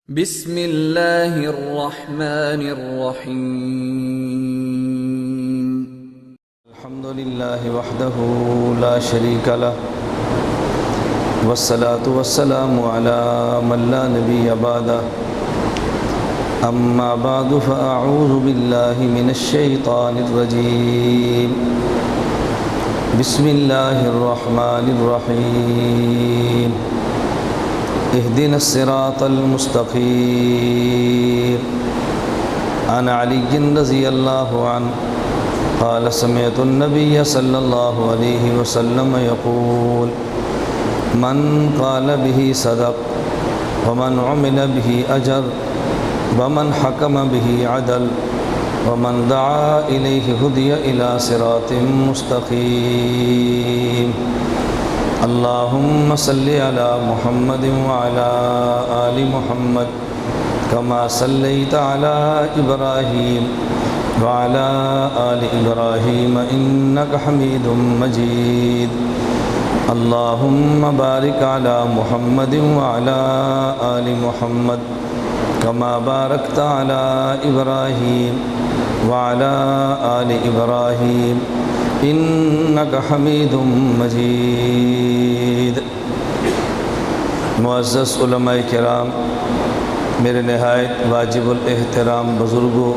بسم اللہ الرحمن الرحیم الحمد للہ وحدہ لا شریک لہ والصلاة والسلام علی من لا نبی بعدہ اما بعد فاعوذ باللہ من الشیطان الرجیم بسم اللہ الرحمن الرحیم اهدنا الصراط المستقيم عن علي رضي الله عنه قال سمعت النبي صلى الله عليه وسلم يقول من قال به صدق ومن عمل به أجر ومن حكم به عدل ومن دعا إليه هدي إلى صراط مستقيم اللهم صل على محمد وعلى آل محمد كما صليت على إبراهيم وعلى آل إبراهيم إنك حميد مجيد اللهم بارك على محمد وعلى آل محمد كما باركت على إبراهيم وعلى آل إبراهيم انک حمید مجید۔ معزز علماء کرام، میرے نہایت واجب الاحترام بزرگوں،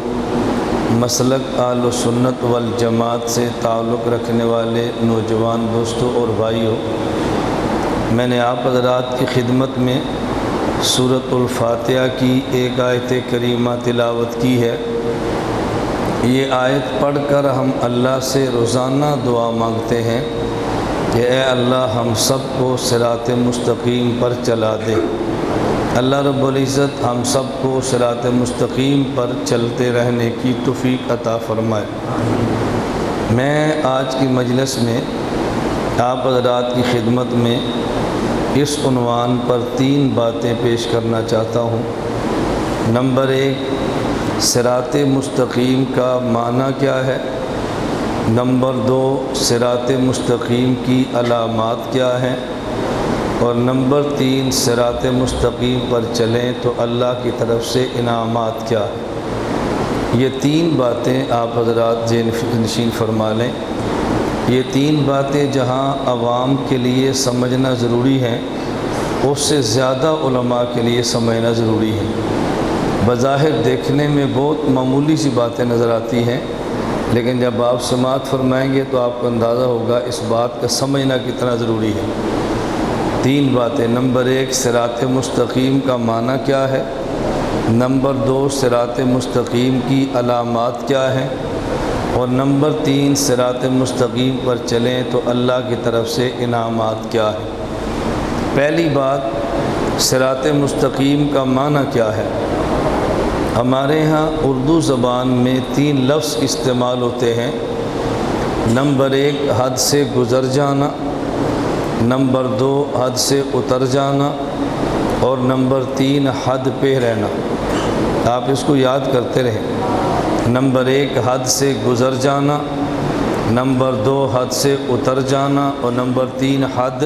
مسلک اہل سنت والجماعت سے تعلق رکھنے والے نوجوان دوستوں اور بھائیوں، میں نے آپ حضرات کی خدمت میں سورۃ الفاتحہ کی ایک آیت کریمہ تلاوت کی ہے۔ یہ آیت پڑھ کر ہم اللہ سے روزانہ دعا مانگتے ہیں کہ اے اللہ ہم سب کو صراط مستقیم پر چلا دے۔ اللہ رب العزت ہم سب کو صراط مستقیم پر چلتے رہنے کی توفیق عطا فرمائے۔ میں آج کی مجلس میں آپ حضرات کی خدمت میں اس عنوان پر 3 باتیں پیش کرنا چاہتا ہوں۔ نمبر 1، صراط مستقیم کا معنی کیا ہے؟ نمبر 2، صراط مستقیم کی علامات کیا ہیں؟ اور نمبر 3، صراط مستقیم پر چلیں تو اللہ کی طرف سے انعامات کیا ہیں؟ یہ 3 باتیں آپ حضرات ذہن نشین فرما لیں۔ یہ 3 باتیں جہاں عوام کے لیے سمجھنا ضروری ہیں، اس سے زیادہ علماء کے لیے سمجھنا ضروری ہے۔ بظاہر دیکھنے میں بہت معمولی سی باتیں نظر آتی ہیں، لیکن جب آپ سماعت فرمائیں گے تو آپ کو اندازہ ہوگا اس بات کا سمجھنا کتنا ضروری ہے۔ 3 باتیں۔ نمبر 1، صراط مستقیم کا معنی کیا ہے؟ نمبر 2، صراط مستقیم کی علامات کیا ہیں؟ اور نمبر 3، صراط مستقیم پر چلیں تو اللہ کی طرف سے انعامات کیا ہیں؟ پہلی بات، صراط مستقیم کا معنی کیا ہے؟ ہمارے ہاں اردو زبان میں 3 لفظ استعمال ہوتے ہیں۔ نمبر 1، حد سے گزر جانا، نمبر 2، حد سے اتر جانا، اور نمبر 3، حد پہ رہنا۔ آپ اس کو یاد کرتے رہیں۔ نمبر 1، حد سے گزر جانا، نمبر 2، حد سے اتر جانا، اور نمبر 3، حد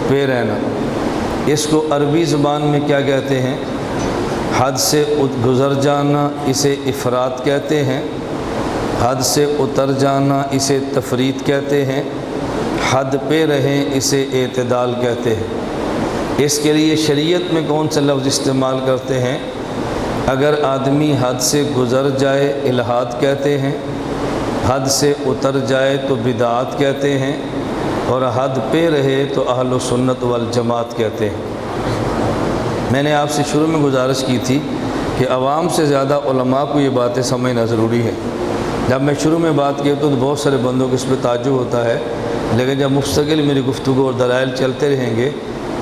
پہ رہنا۔ اس کو عربی زبان میں کیا کہتے ہیں؟ حد سے گزر جانا اسے افراط کہتے ہیں، حد سے اتر جانا اسے تفریط کہتے ہیں، حد پہ رہیں اسے اعتدال کہتے ہیں۔ اس کے لیے شریعت میں کون سے لفظ استعمال کرتے ہیں؟ اگر آدمی حد سے گزر جائے الحاد کہتے ہیں، حد سے اتر جائے تو بدعات کہتے ہیں، اور حد پہ رہے تو اہل سنت والجماعت کہتے ہیں۔ میں نے آپ سے شروع میں گزارش کی تھی کہ عوام سے زیادہ علماء کو یہ باتیں سمجھنا ضروری ہے۔ جب میں شروع میں بات کی تو بہت سارے بندوں کو اس پہ تعجب ہوتا ہے، لیکن جب مستقل میری گفتگو اور دلائل چلتے رہیں گے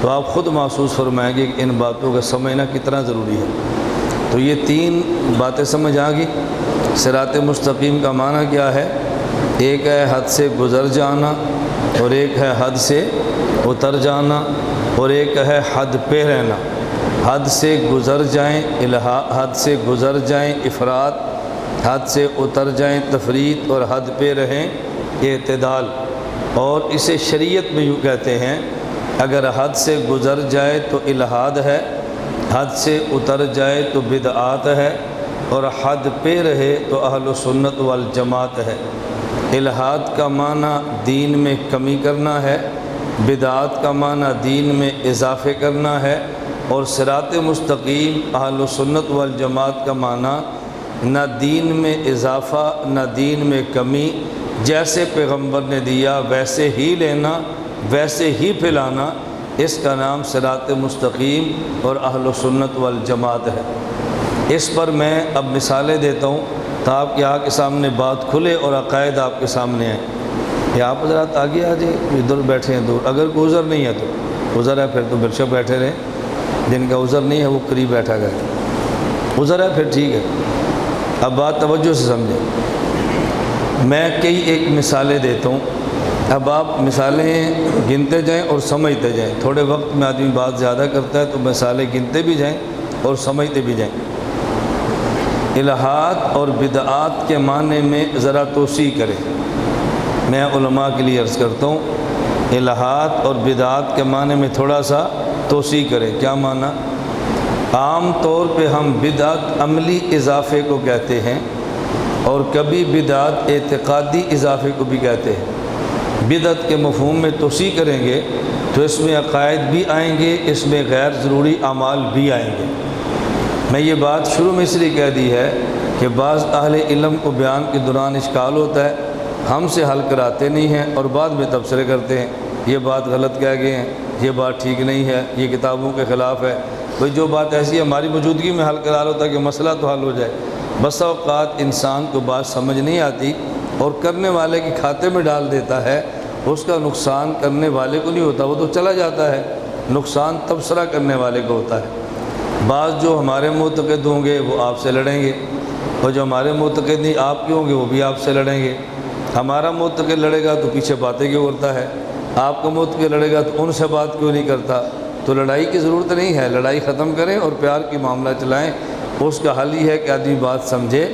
تو آپ خود محسوس فرمائیں گے کہ ان باتوں کا سمجھنا کتنا ضروری ہے۔ تو یہ 3 باتیں سمجھ آ گئی۔ صراط مستقیم کا معنی کیا ہے؟ ایک ہے حد سے گزر جانا، اور ایک ہے حد سے اتر جانا، اور ایک ہے حد پہ رہنا۔ حد سے گزر جائیں حد سے گزر جائیں افراط، حد سے اتر جائیں تفریط، اور حد پہ رہیں اعتدال۔ اور اسے شریعت میں یوں کہتے ہیں، اگر حد سے گزر جائے تو الحاد ہے، حد سے اتر جائے تو بدعات ہے، اور حد پہ رہے تو اہل سنت والجماعت ہے۔ الحاد کا معنی دین میں کمی کرنا ہے، بدعات کا معنی دین میں اضافے کرنا ہے، اور صراط مستقیم اہل سنت والجماعت کا معنی نہ دین میں اضافہ نہ دین میں کمی، جیسے پیغمبر نے دیا ویسے ہی لینا، ویسے ہی پھیلانا، اس کا نام صراط مستقیم اور اہل سنت والجماعت ہے۔ اس پر میں اب مثالیں دیتا ہوں تو آپ کے آنکھ کے سامنے بات کھلے اور عقائد آپ کے سامنے ہیں۔ یا آپ حضرات آگے آ جائیں، ادھر بیٹھے ہیں دور، اگر کوئی عذر نہیں ہے تو عذر ہے پھر تو برشک بیٹھے رہیں، جن کا عذر نہیں ہے وہ قریب بیٹھا گیا، عذر ہے پھر ٹھیک ہے۔ اب بات توجہ سے سمجھیں، میں کئی ایک مثالیں دیتا ہوں، اب آپ مثالیں گنتے جائیں اور سمجھتے جائیں۔ تھوڑے وقت میں آدمی بات زیادہ کرتا ہے تو مثالیں گنتے بھی جائیں اور سمجھتے بھی جائیں۔ الحاد اور بدعات کے معنی میں ذرا توسیع کریں، میں علماء کے لیے عرض کرتا ہوں، الحاد اور بدعات کے معنی میں تھوڑا سا توسیع کریں۔ کیا معنی؟ عام طور پہ ہم بدعت عملی اضافے کو کہتے ہیں، اور کبھی بدعت اعتقادی اضافے کو بھی کہتے ہیں۔ بدعت کے مفہوم میں توسیع کریں گے تو اس میں عقائد بھی آئیں گے، اس میں غیر ضروری اعمال بھی آئیں گے۔ میں یہ بات شروع میں اس لیے کہہ دی ہے کہ بعض اہل علم کو بیان کے دوران اشکال ہوتا ہے، ہم سے حل کراتے نہیں ہیں اور بعد میں تبصرے کرتے ہیں، یہ بات غلط کہہ گئے ہیں، یہ بات ٹھیک نہیں ہے، یہ کتابوں کے خلاف ہے۔ بھئی جو بات ایسی ہے ہماری موجودگی میں حل کرا لو تاکہ مسئلہ تو حل ہو جائے۔ بسا اوقات انسان کو بات سمجھ نہیں آتی اور کرنے والے کے کھاتے میں ڈال دیتا ہے، اس کا نقصان کرنے والے کو نہیں ہوتا، وہ تو چلا جاتا ہے، نقصان تبصرہ کرنے والے کو ہوتا ہے۔ بعض جو ہمارے معتقد ہوں گے وہ آپ سے لڑیں گے، اور جو ہمارے معتقد نہیں آپ کے ہوں گے وہ بھی آپ سے لڑیں گے۔ ہمارا معتقد لڑے گا تو پیچھے باتیں کیوں کرتا ہے، آپ کا معتقد لڑے گا تو ان سے بات کیوں نہیں کرتا۔ تو لڑائی کی ضرورت نہیں ہے، لڑائی ختم کریں اور پیار کی معاملہ چلائیں۔ اس کا حل یہ ہے کہ آدمی بات سمجھے،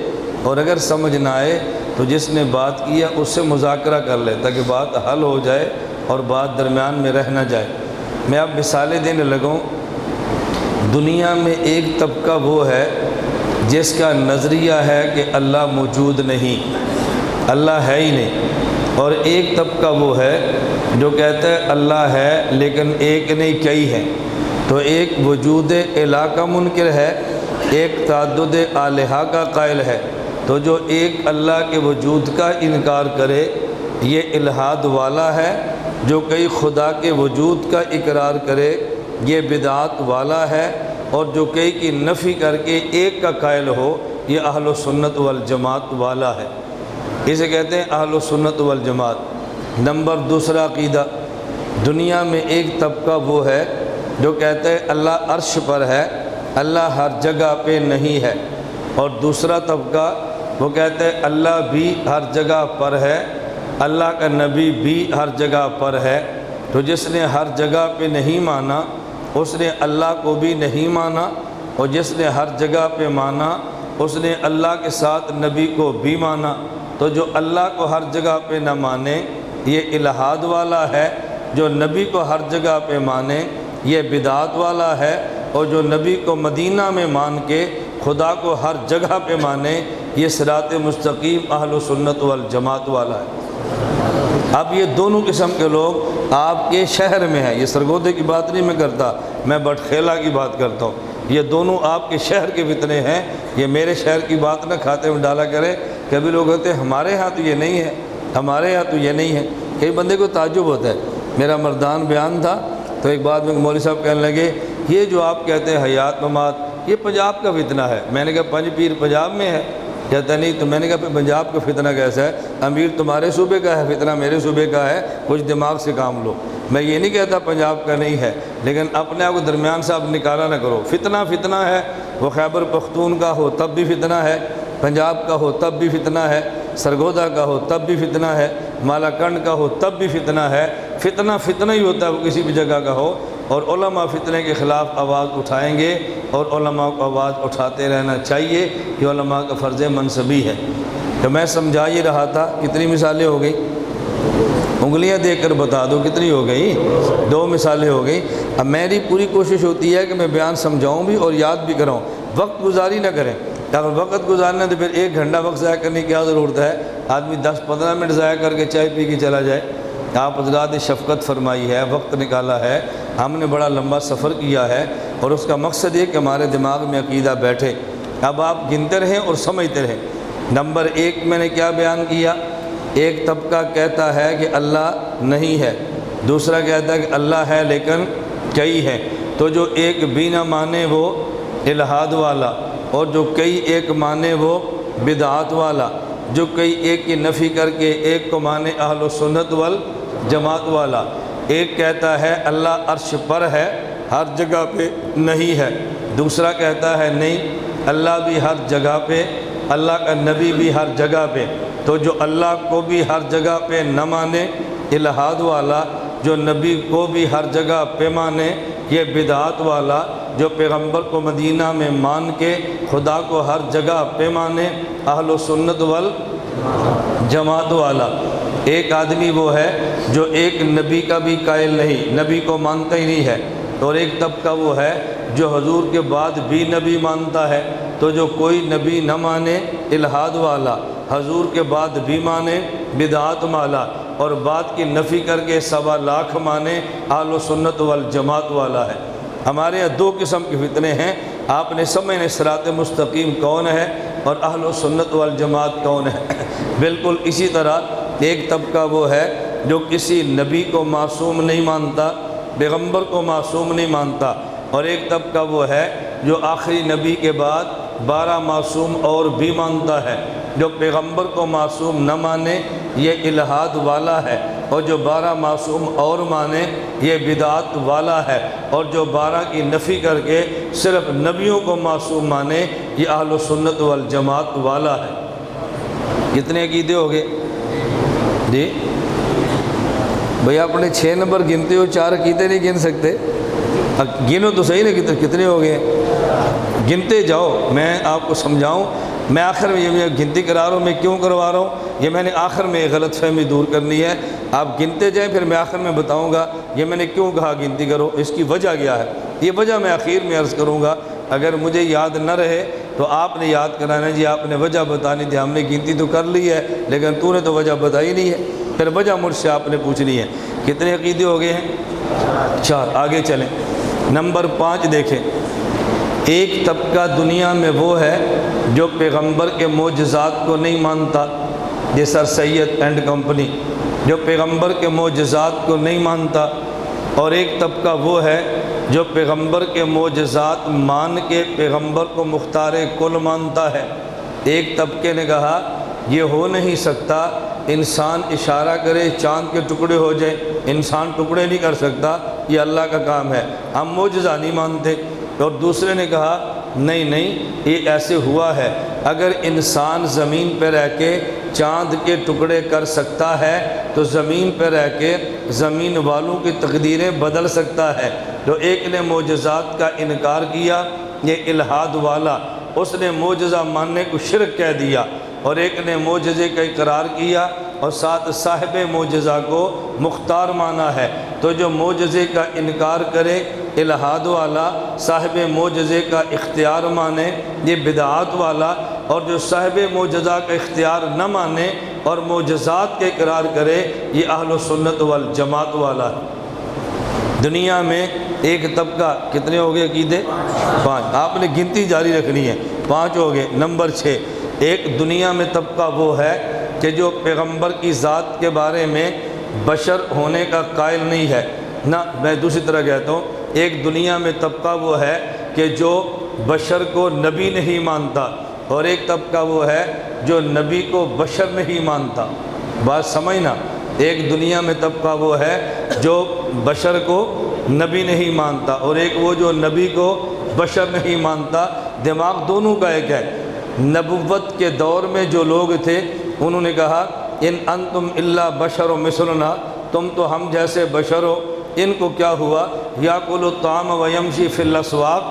اور اگر سمجھ نہ آئے تو جس نے بات کیا اس سے مذاکرہ کر لے تاکہ بات حل ہو جائے اور بات درمیان میں رہ نہ جائے۔ میں اب مثالیں دینے لگوں۔ دنیا میں ایک طبقہ وہ ہے جس کا نظریہ ہے کہ اللہ موجود نہیں، اللہ ہے ہی نہیں، اور ایک طبقہ وہ ہے جو کہتا ہے اللہ ہے لیکن ایک نہیں کئی ہیں۔ تو ایک وجود الہ کا منکر ہے، ایک تعدد الہہ کا قائل ہے۔ تو جو ایک اللہ کے وجود کا انکار کرے یہ الحاد والا ہے، جو کئی خدا کے وجود کا اقرار کرے یہ بدعات والا ہے، اور جو کئی کی نفی کر کے ایک کا قائل ہو یہ اہل سنت والجماعت والا ہے۔ اسے کہتے ہیں اہل سنت والجماعت۔ نمبر دوسرا عقیدہ، دنیا میں ایک طبقہ وہ ہے جو کہتے ہیں اللہ عرش پر ہے، اللہ ہر جگہ پہ نہیں ہے، اور دوسرا طبقہ وہ کہتے ہیں اللہ بھی ہر جگہ پر ہے، اللہ کا نبی بھی ہر جگہ پر ہے۔ تو جس نے ہر جگہ پہ نہیں مانا اس نے اللہ کو بھی نہیں مانا، اور جس نے ہر جگہ پہ مانا اس نے اللہ کے ساتھ نبی کو بھی مانا۔ تو جو اللہ کو ہر جگہ پہ نہ مانے یہ الحاد والا ہے، جو نبی کو ہر جگہ پہ مانے یہ بدعات والا ہے، اور جو نبی کو مدینہ میں مان کے خدا کو ہر جگہ پہ مانے یہ صراط مستقیم اہل سنت والجماعت والا ہے۔ اب یہ دونوں قسم کے لوگ آپ کے شہر میں ہیں، یہ سرگودے کی بات نہیں میں کرتا، میں بٹخیلہ کی بات کرتا ہوں۔ یہ دونوں آپ کے شہر کے فتنے ہیں، یہ میرے شہر کی بات نہ کھاتے میں ڈالا کرے۔ کبھی لوگ کہتے ہیں ہمارے ہاں تو یہ نہیں ہے، ہمارے ہاں تو یہ نہیں ہے۔ کئی بندے کو تعجب ہوتا ہے۔ میرا مردان بیان تھا تو ایک بات میں مولوی صاحب کہنے لگے یہ جو آپ کہتے ہیں حیات ممات یہ پنجاب کا فتنہ ہے۔ میں نے کہا پنج پیر پنجاب میں ہے؟ کہتا نہیں۔ تو میں نے کہا پنجاب کا فتنہ کیسا ہے؟ امیر تمہارے صوبے کا ہے، فتنہ میرے صوبے کا ہے، کچھ دماغ سے کام لو۔ میں یہ نہیں کہتا پنجاب کا نہیں ہے، لیکن اپنے آپ کو درمیان سے آپ نکالا نہ کرو۔ فتنہ فتنہ ہے، وہ خیبر پختون کا ہو تب بھی فتنہ ہے، پنجاب کا ہو تب بھی فتنہ ہے، سرگودا کا ہو تب بھی فتنہ ہے، مالا کنڈ کا ہو تب بھی فتنہ ہے۔ فتنہ فتنہ ہی ہوتا ہے، وہ کسی بھی جگہ کا ہو۔ اور علماء فتنے کے خلاف آواز اٹھائیں گے، اور علماء کو آواز اٹھاتے رہنا چاہیے، یہ علماء کا فرض منصبی ہے۔ تو میں سمجھا یہ رہا تھا، کتنی مثالیں ہو گئی؟ انگلیاں دے کر بتا دو کتنی ہو گئی؟ 2 مثالیں ہو گئی۔ اب میری پوری کوشش ہوتی ہے کہ میں بیان سمجھاؤں بھی اور یاد بھی کراؤں، وقت گزاری نہ کریں۔ اگر وقت گزارنا تو پھر 1 گھنٹہ وقت ضائع کرنے کی کیا ضرورت ہے؟ آدمی 10-15 منٹ ضائع کر کے چائے پی کے چلا جائے۔ آپ حضرات نے شفقت فرمائی ہے، وقت نکالا ہے، ہم نے بڑا لمبا سفر کیا ہے، اور اس کا مقصد یہ کہ ہمارے دماغ میں عقیدہ بیٹھے۔ اب آپ گنتے رہیں اور سمجھتے رہیں۔ نمبر 1 میں نے کیا بیان کیا؟ ایک طبقہ کہتا ہے کہ اللہ نہیں ہے، دوسرا کہتا ہے کہ اللہ ہے لیکن کئی ہے۔ تو جو ایک بھی نہ مانے وہ الہاد والا، اور جو کئی ایک مانے وہ بدعات والا، جو کئی ایک کی نفی کر کے ایک کو مانے اہل و سنت والجماعت والا۔ ایک کہتا ہے اللہ عرش پر ہے، ہر جگہ پہ نہیں ہے، دوسرا کہتا ہے نہیں اللہ بھی ہر جگہ پہ، اللہ کا نبی بھی ہر جگہ پہ۔ تو جو اللہ کو بھی ہر جگہ پہ نہ مانے الہاد والا، جو نبی کو بھی ہر جگہ پہ مانے یہ بدعات والا، جو پیغمبر کو مدینہ میں مان کے خدا کو ہر جگہ پہ مانے اہل و سنت والجماعت والا۔ ایک آدمی وہ ہے جو ایک نبی کا بھی قائل نہیں، نبی کو مانتا ہی نہیں ہے، اور ایک طبقہ وہ ہے جو حضور کے بعد بھی نبی مانتا ہے۔ تو جو کوئی نبی نہ مانے الہاد والا، حضور کے بعد بھی مانے بدعات والا، اور بات کی نفی کر کے 1.25 لاکھ مانے اہل و سنت والجماعت والا ہے۔ ہمارے یہاں 2 قسم کے فتنے ہیں، آپ نے سمجھنے صراط مستقیم کون ہے اور اہل و سنت والجماعت کون ہے۔ بالکل اسی طرح ایک طبقہ وہ ہے جو کسی نبی کو معصوم نہیں مانتا، پیغمبر کو معصوم نہیں مانتا، اور ایک طبقہ وہ ہے جو آخری نبی کے بعد 12 معصوم اور بھی مانتا ہے۔ جو پیغمبر کو معصوم نہ مانے یہ الہاد والا ہے، اور جو 12 معصوم اور مانے یہ بدعات والا ہے، اور جو 12 کی نفی کر کے صرف نبیوں کو معصوم مانے یہ اہل و سنت والجماعت والا ہے۔ کتنے عقیدے ہو گئے جی؟ بھئی اپنے 6 نمبر گنتے ہو، 4 عقیدے نہیں گن سکتے؟ گنو تو صحیح نہیں، کتنے ہو گئے؟ گنتے جاؤ، میں آپ کو سمجھاؤں۔ میں آخر میں یہ گنتی کرا رہا ہوں، میں کیوں کروا رہا ہوں؟ یہ میں نے آخر میں غلط فہمی دور کرنی ہے۔ آپ گنتے جائیں، پھر میں آخر میں بتاؤں گا یہ میں نے کیوں کہا گنتی کرو، اس کی وجہ کیا ہے۔ یہ وجہ میں آخر میں عرض کروں گا، اگر مجھے یاد نہ رہے تو آپ نے یاد کرانا، جی آپ نے وجہ بتانی تھی، ہم نے گنتی تو کر لی ہے لیکن تو نے تو وجہ بتائی نہیں ہے، پھر وجہ مجھ سے آپ نے پوچھنی ہے۔ کتنے عقیدے ہو گئے ہیں؟ 4۔ آگے چلیں، نمبر 5 دیکھیں۔ ایک طبقہ دنیا میں وہ ہے جو پیغمبر کے معجزات کو نہیں مانتا، یہ سر سید اینڈ کمپنی، جو پیغمبر کے معجزات کو نہیں مانتا، اور ایک طبقہ وہ ہے جو پیغمبر کے معجزات مان کے پیغمبر کو مختار کل مانتا ہے۔ ایک طبقے نے کہا یہ ہو نہیں سکتا، انسان اشارہ کرے چاند کے ٹکڑے ہو جائیں، انسان ٹکڑے نہیں کر سکتا، یہ اللہ کا کام ہے، ہم معجزہ نہیں مانتے۔ اور دوسرے نے کہا نہیں یہ ایسے ہوا ہے، اگر انسان زمین پہ رہ کے چاند کے ٹکڑے کر سکتا ہے تو زمین پہ رہ کے زمین والوں کی تقدیریں بدل سکتا ہے۔ تو ایک نے معجزات کا انکار کیا، یہ الہاد والا، اس نے معجزہ ماننے کو شرک کہہ دیا، اور ایک نے معجزے کا اقرار کیا اور ساتھ صاحب معجزہ کو مختار مانا ہے۔ تو جو معجزے کا انکار کرے الہاد والا، صاحب معجزے کا اختیار مانے یہ بدعات والا، اور جو صاحب معجزہ کا اختیار نہ مانے اور معجزات کے اقرار کرے یہ اہل و سنت والجماعت والا ہے۔ دنیا میں ایک طبقہ، کتنے ہو گئے عقیدے؟ 5۔ آپ نے گنتی جاری رکھنی ہے، 5 ہو گئے۔ نمبر 6، ایک دنیا میں طبقہ وہ ہے کہ جو پیغمبر کی ذات کے بارے میں بشر ہونے کا قائل نہیں ہے، نہ میں دوسری طرح کہتا ہوں، ایک دنیا میں طبقہ وہ ہے کہ جو بشر کو نبی نہیں مانتا، اور ایک طبقہ وہ ہے جو نبی کو بشر نہیں مانتا۔ بات سمجھنا، ایک دنیا میں طبقہ وہ ہے جو بشر کو نبی نہیں مانتا، اور ایک وہ جو نبی کو بشر نہیں مانتا۔ دماغ دونوں کا ایک ہے۔ نبوت کے دور میں جو لوگ تھے انہوں نے کہا ان انتم الا بشر مثلنا، تم تو ہم جیسے بشر ہو۔ ان کو کیا ہوا؟ یاکل الطعام ویمشی فی الاسواق،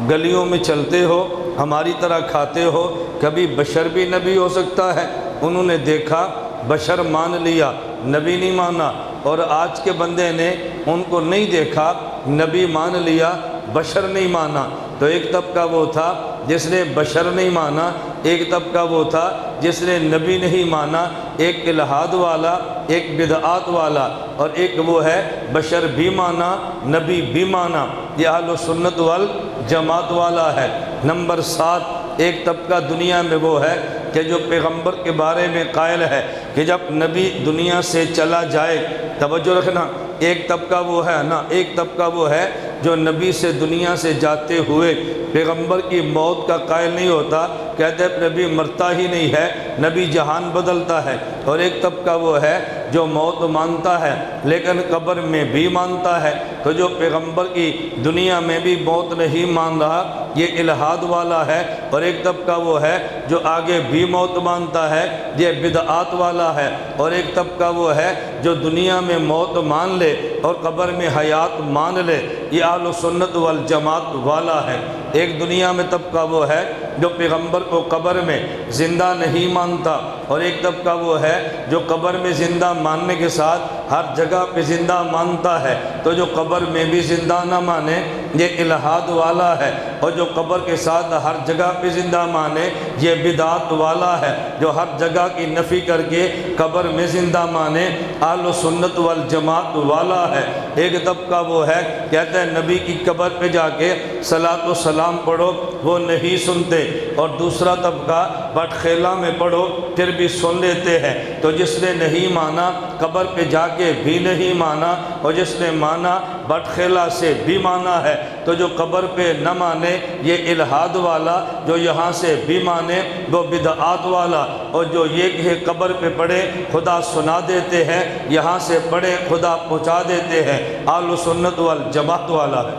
گلیوں میں چلتے ہو، ہماری طرح کھاتے ہو، کبھی بشر بھی نبی ہو سکتا ہے؟ انہوں نے دیکھا، بشر مان لیا، نبی نہیں مانا۔ اور آج کے بندے نے ان کو نہیں دیکھا، نبی مان لیا، بشر نہیں مانا۔ تو ایک طبقہ وہ تھا جس نے بشر نہیں مانا، ایک طبقہ وہ تھا جس نے نبی نہیں مانا، ایک الہاد والا، ایک بدعات والا، اور ایک وہ ہے بشر بھی مانا، نبی بھی مانا۔ یہ اہل سنت والجماعت والا ہے۔ نمبر 7، ایک طبقہ دنیا میں وہ ہے کہ جو پیغمبر کے بارے میں قائل ہے کہ جب نبی دنیا سے چلا جائے، توجہ رکھنا، ایک طبقہ وہ ہے نا، ایک طبقہ وہ ہے جو نبی سے دنیا سے جاتے ہوئے پیغمبر کی موت کا قائل نہیں ہوتا، کہتے ہیں نبی مرتا ہی نہیں ہے، نبی جہان بدلتا ہے۔ اور ایک طبقہ وہ ہے جو موت مانتا ہے لیکن قبر میں بھی مانتا ہے۔ تو جو پیغمبر کی دنیا میں بھی موت نہیں مان رہا، یہ الہاد والا ہے۔ اور ایک طبقہ وہ ہے جو آگے بھی موت مانتا ہے، یہ بدعات والا ہے۔ اور ایک طبقہ وہ ہے جو دنیا میں موت مان لے اور قبر میں حیات مان لے، یہ اہل سنت والجماعت والا ہے۔ ایک دنیا میں طبقہ وہ ہے جو پیغمبر کو قبر میں زندہ نہیں مانتا، اور ایک طبقہ وہ ہے جو قبر میں زندہ ماننے کے ساتھ ہر جگہ پہ زندہ مانتا ہے۔ تو جو قبر میں بھی زندہ نہ مانے یہ الہاد والا ہے، اور جو قبر کے ساتھ ہر جگہ پہ زندہ مانے یہ بدعات والا ہے۔ جو ہر جگہ کی نفی کر کے قبر میں زندہ مانے اہل سنت والجماعت والا ہے۔ ایک طبقہ وہ ہے کہتے ہیں نبی کی قبر پہ جا کے صلاۃ و سلام پڑھو، وہ نہیں سنتے، اور دوسرا طبقہ بٹ خیلہ میں پڑھو پھر بھی سن لیتے ہیں۔ تو جس نے نہیں مانا قبر پہ جا کے بھی نہیں مانا، اور جس نے مانا بٹ خیلہ سے بھی مانا ہے۔ تو جو قبر پہ نہ مانے یہ الہاد والا، جو یہاں سے بھی مانے وہ بدعات والا، اور جو یہ کہ قبر پہ پڑھے خدا سنا دیتے ہیں، یہاں سے پڑھے خدا پہنچا دیتے ہیں، اہل سنت والجماعت والا ہے۔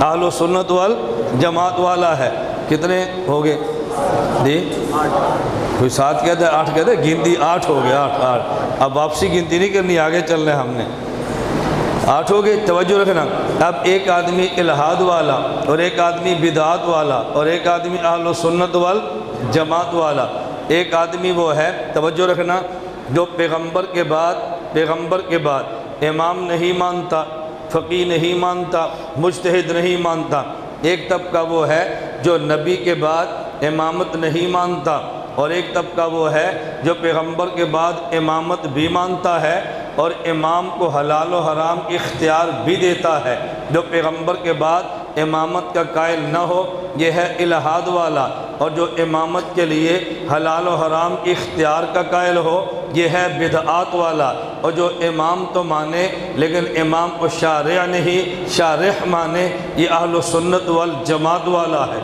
اہل سنت والجماعت والا ہے۔ کتنے ہو گئے جی؟ کوئی 7 کہتے ہیں، 8 کہتے ہیں، گنتی 8 ہو گئے، 8۔ اب واپسی گنتی نہیں کرنی، آگے چلنا ہے ہم نے۔ 8 ہو گئے، توجہ رکھنا۔ اب ایک آدمی الہاد والا، اور ایک آدمی بدعات والا، اور ایک آدمی اہل سنت والجماعت والا۔ ایک آدمی وہ ہے، توجہ رکھنا، جو پیغمبر کے بعد امام نہیں مانتا، فقیہ نہیں مانتا، مجتہد نہیں مانتا۔ ایک طبقہ وہ ہے جو نبی کے بعد امامت نہیں مانتا، اور ایک طبقہ وہ ہے جو پیغمبر کے بعد امامت بھی مانتا ہے اور امام کو حلال و حرام کی اختیار بھی دیتا ہے۔ جو پیغمبر کے بعد امامت کا قائل نہ ہو یہ ہے الہاد والا، اور جو امامت کے لیے حلال و حرام کی اختیار کا قائل ہو یہ ہے بدعات والا۔ اور جو امام تو مانے لیکن امام کو شارع نہیں، شارح مانے، یہ اہل سنت والجماعت والا ہے۔